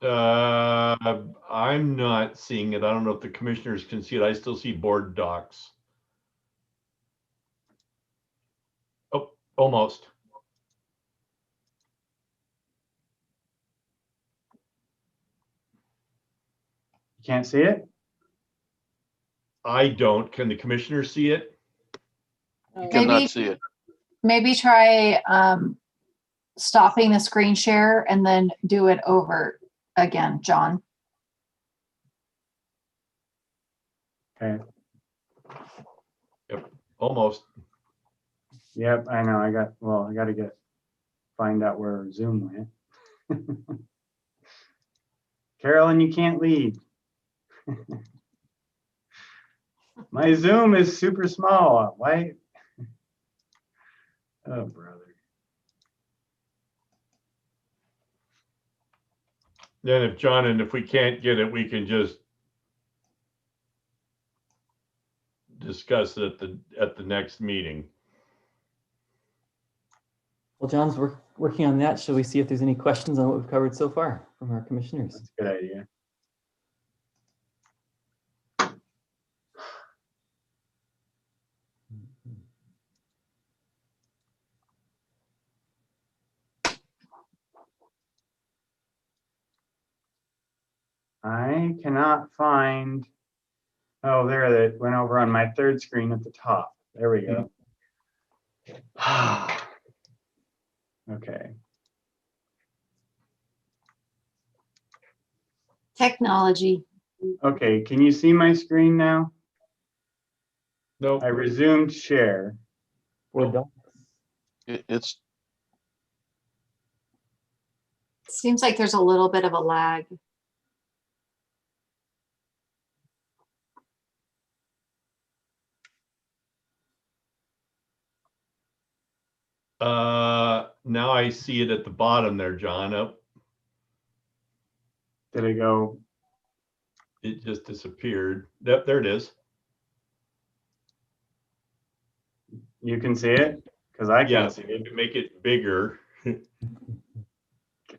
I'm not seeing it. I don't know if the commissioners can see it. I still see board docs. Oh, almost. You can't see it? I don't. Can the commissioners see it? You cannot see it. Maybe try stopping the screen share and then do it over again, John. Okay. Yep, almost. Yep, I know. I got to find out where Zoom went. Carolyn, you can't leave. My Zoom is super small. Why? Oh, brother. Then if we can't get it, we can just discuss it at the next meeting. Well, John's working on that. Shall we see if there's any questions on what we've covered so far from our commissioners? That's a good idea. I cannot find. Oh, there it went over on my third screen at the top. There we go. Okay. Technology. Okay, can you see my screen now? Nope. I resumed share. For docs. It's, Seems like there's a little bit of a lag. Now I see it at the bottom there, John. Oh, Did it go? it just disappeared. Yep, there it is. You can see it? Because I Yeah, can't see it. make it bigger.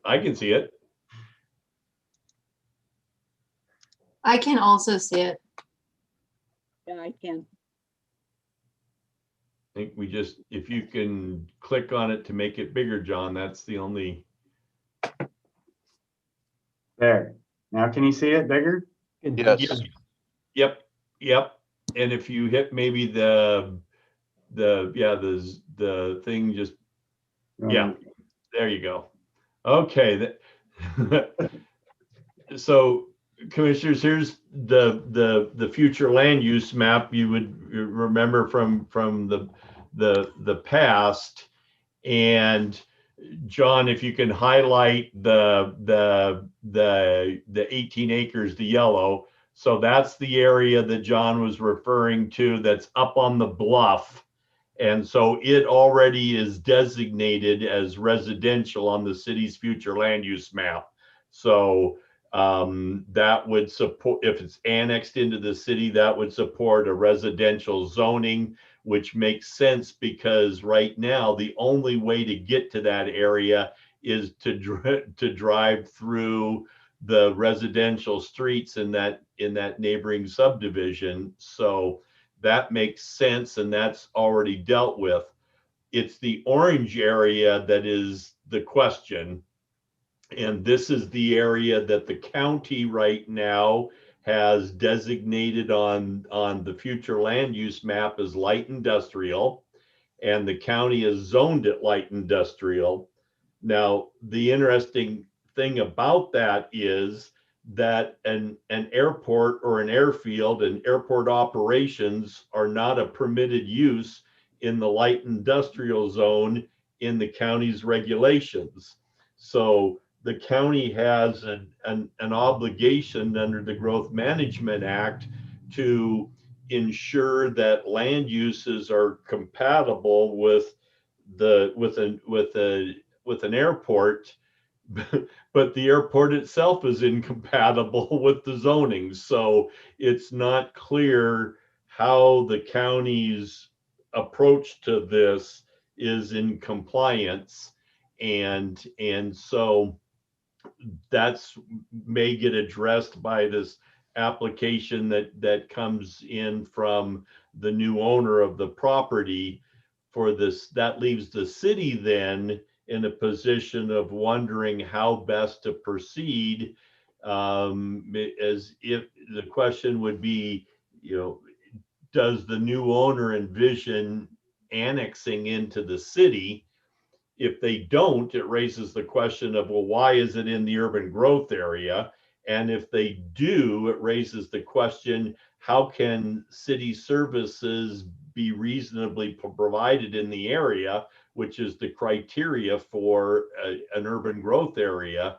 I can see it. I can also see it. Yeah, I can. I think we just, if you can click on it to make it bigger, John, that's the only, There. Now can you see it bigger? Good. yes, yep, yep. And if you hit maybe the thing just, yeah, there you go. Okay. So commissioners, here's the future land use map you would remember from the past. And John, if you can highlight the 18 acres, the yellow. So that's the area that John was referring to that's up on the bluff. And so it already is designated as residential on the city's future land use map. So that would support, if it's annexed into the city, that would support a residential zoning, which makes sense because right now the only way to get to that area is to drive through the residential streets in that neighboring subdivision. So that makes sense, and that's already dealt with. It's the orange area that is the question. And this is the area that the county right now has designated on the future land use map as light industrial, and the county has zoned it light industrial. Now, the interesting thing about that is that an airport or an airfield and airport operations are not a permitted use in the light industrial zone in the county's regulations. So the county has an obligation under the Growth Management Act to ensure that land uses are compatible with an airport, but the airport itself is incompatible with the zoning. So it's not clear how the county's approach to this is in compliance. And so that's may get addressed by this application that comes in from the new owner of the property for this. That leaves the city then in a position of wondering how best to proceed, as if the question would be, does the new owner envision annexing into the city? If they don't, it raises the question of, well, why is it in the urban growth area? And if they do, it raises the question, how can city services be reasonably provided in the area, which is the criteria for an urban growth area,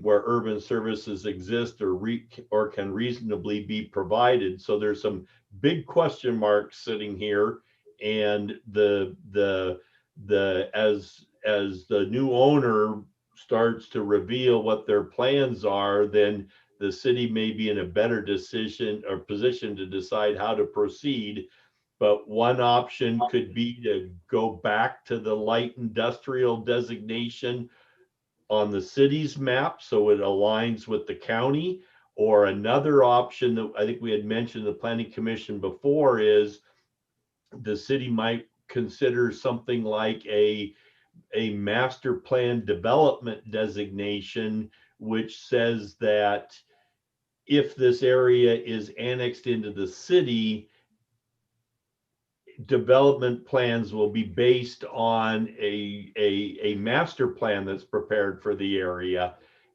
where urban services exist or can reasonably be provided. So there's some big question marks sitting here, and as the new owner starts to reveal what their plans are, then the city may be in a better decision or position to decide how to proceed. But one option could be to go back to the light industrial designation on the city's map so it aligns with the county. Or another option that I think we had mentioned the planning commission before is the city might consider something like a master plan development designation, which says that if this area is annexed into the city, development plans will be based on a master plan that's prepared for the area.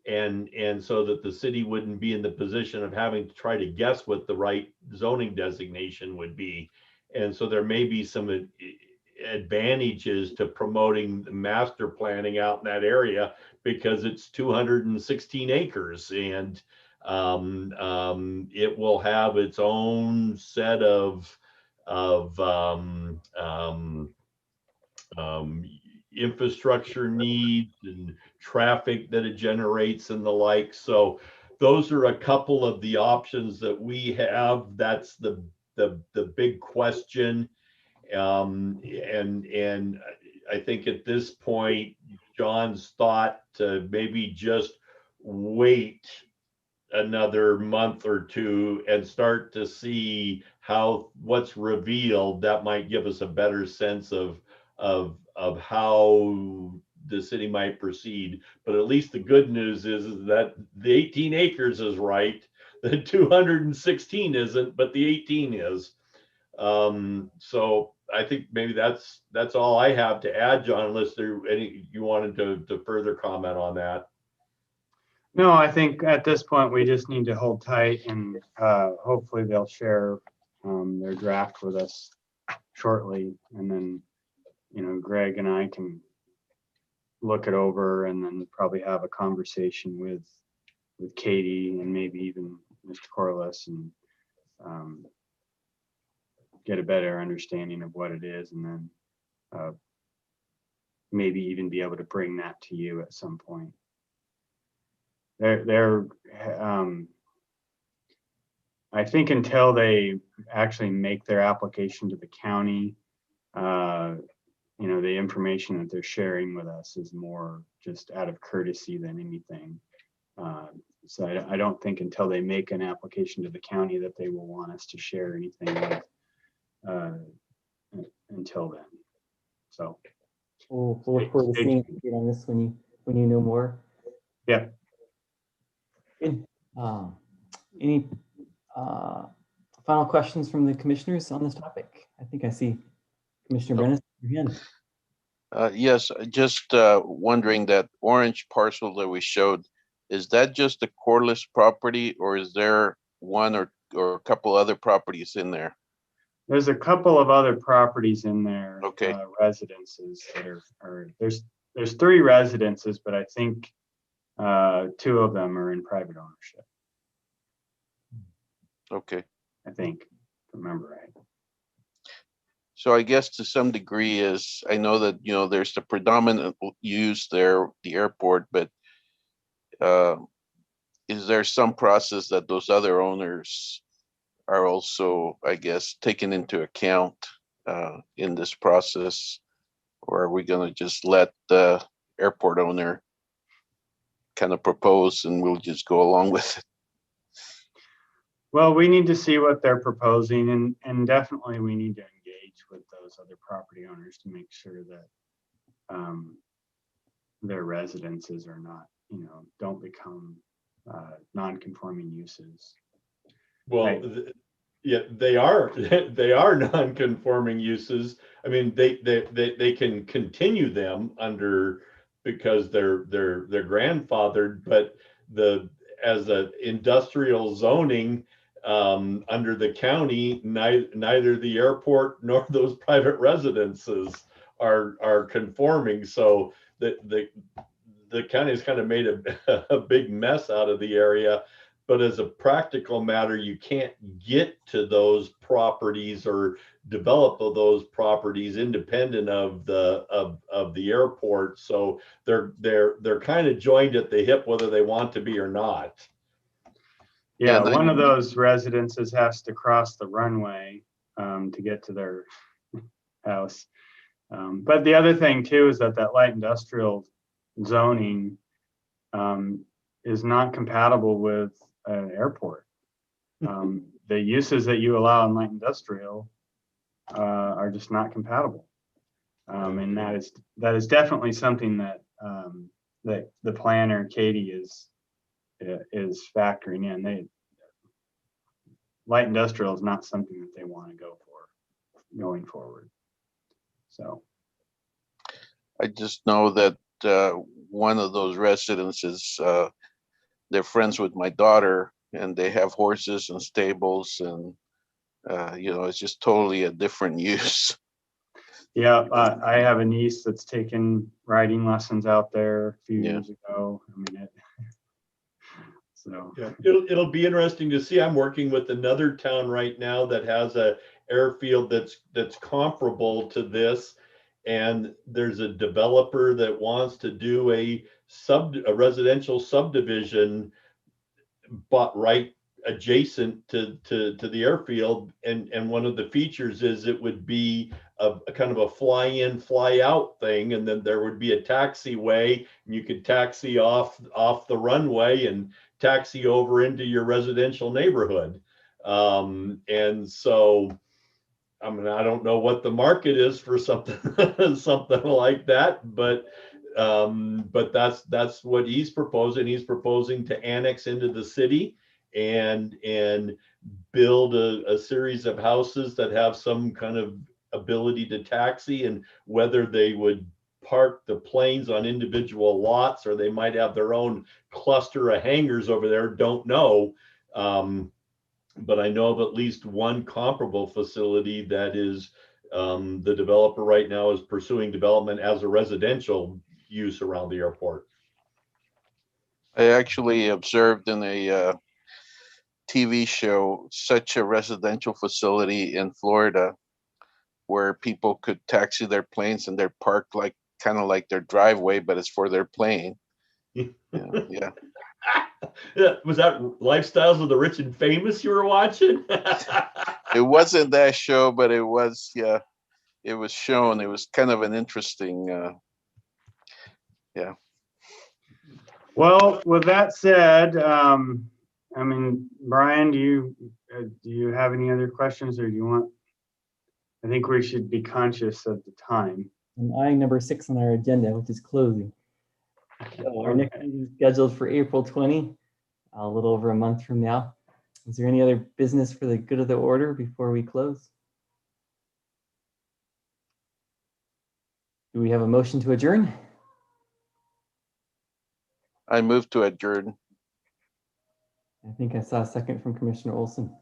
and so that the city wouldn't be in the position of having to try to guess what the right zoning designation would be. And so there may be some advantages to promoting the master planning out in that area because it's 216 acres and it will have its own set of infrastructure needs and traffic that it generates and the like. So those are a couple of the options that we have. That's the big question. And I think at this point, John's thought to maybe just wait another month or two and start to see how what's revealed. That might give us a better sense of how the city might proceed. But at least the good news is that the 18 acres is right. The 216 isn't, but the 18 is. So I think maybe that's all I have to add, John, unless there any you wanted to further comment on that. No, I think at this point, we just need to hold tight and hopefully they'll share their draft with us shortly. And then, you know, Greg and I can look it over and then probably have a conversation with Katie and maybe even Mr. Corliss and get a better understanding of what it is, and then maybe even be able to bring that to you at some point. I think until they actually make their application to the county, you know, the information that they're sharing with us is more just out of courtesy than anything. So I don't think until they make an application to the county that they will want us to share anything with, until then. So We'll look forward to seeing you on this when you know more. yeah. Good. Any final questions from the commissioners on this topic? I think I see Commissioner Brennan again. Yes, just wondering, that orange parcel that we showed, is that just a Corliss property, or is there one or a couple other properties in there? There's a couple of other properties in there. Okay. Residences that are there's 3 residences, but I think 2 of them are in private ownership. Okay. I think, if I remember right. So I guess to some degree is, I know that, you know, there's the predominant use there, the airport, but is there some process that those other owners are also, I guess, taken into account in this process? Or are we going to just let the airport owner kind of propose and we'll just go along with it? Well, we need to see what they're proposing, and definitely we need to engage with those other property owners to make sure that their residences are not, you know, don't become non-conforming uses. Well, yeah, they are non-conforming uses. I mean, they can continue them under, because they're grandfathered, but as a industrial zoning under the county, neither the airport nor those private residences are conforming. So the county has kind of made a big mess out of the area. But as a practical matter, you can't get to those properties or develop those properties independent of the airport. So they're kind of joined at the hip, whether they want to be or not. Yeah, one of those residences has to cross the runway to get to their house. But the other thing too is that light industrial zoning is not compatible with an airport. The uses that you allow in light industrial are just not compatible. And that is definitely something that the planner, Katie, is factoring in. Light industrial is not something that they want to go for going forward. So I just know that one of those residences they're friends with my daughter, and they have horses and stables, and it's just totally a different use. Yeah, I have a niece that's taken riding lessons out there a few Yeah. years ago. I mean, so. Yeah, it'll be interesting to see. I'm working with another town right now that has a airfield that's comparable to this. And there's a developer that wants to do a residential subdivision, but right adjacent to the airfield. And one of the features is it would be a kind of a fly in, fly out thing. And then there would be a taxiway, and you could taxi off the runway and taxi over into your residential neighborhood. And so, I mean, I don't know what the market is for something something like that, but that's what he's proposing. He's proposing to annex into the city and build a series of houses that have some kind of ability to taxi, and whether they would park the planes on individual lots or they might have their own cluster of hangars over there, don't know. But I know of at least one comparable facility that is, the developer right now is pursuing development as a residential use around the airport. I actually observed in a TV show such a residential facility in Florida where people could taxi their planes, and they're parked like kind of like their driveway, but it's for their plane. Yeah. Yeah, was that Lifestyles of the Rich and Famous you were watching? It wasn't that show, but it was, yeah, it was shown. It was kind of an interesting, yeah. Well, with that said, I mean, Brian, do you have any other questions, or do you want? I think we should be conscious of the time. I'm eyeing number 6 on our agenda, which is closing. So our next meeting is scheduled for April 20, a little over a month from now. Is there any other business for the good of the order before we close? Do we have a motion to adjourn? I moved to adjourn. I think I saw a second from Commissioner Olson.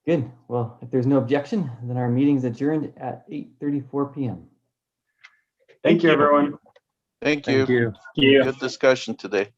Good. Well, if there's no objection, then our meeting's adjourned at 8:34 p.m. Thank you, everyone. Thank you. Thank you. Good discussion today.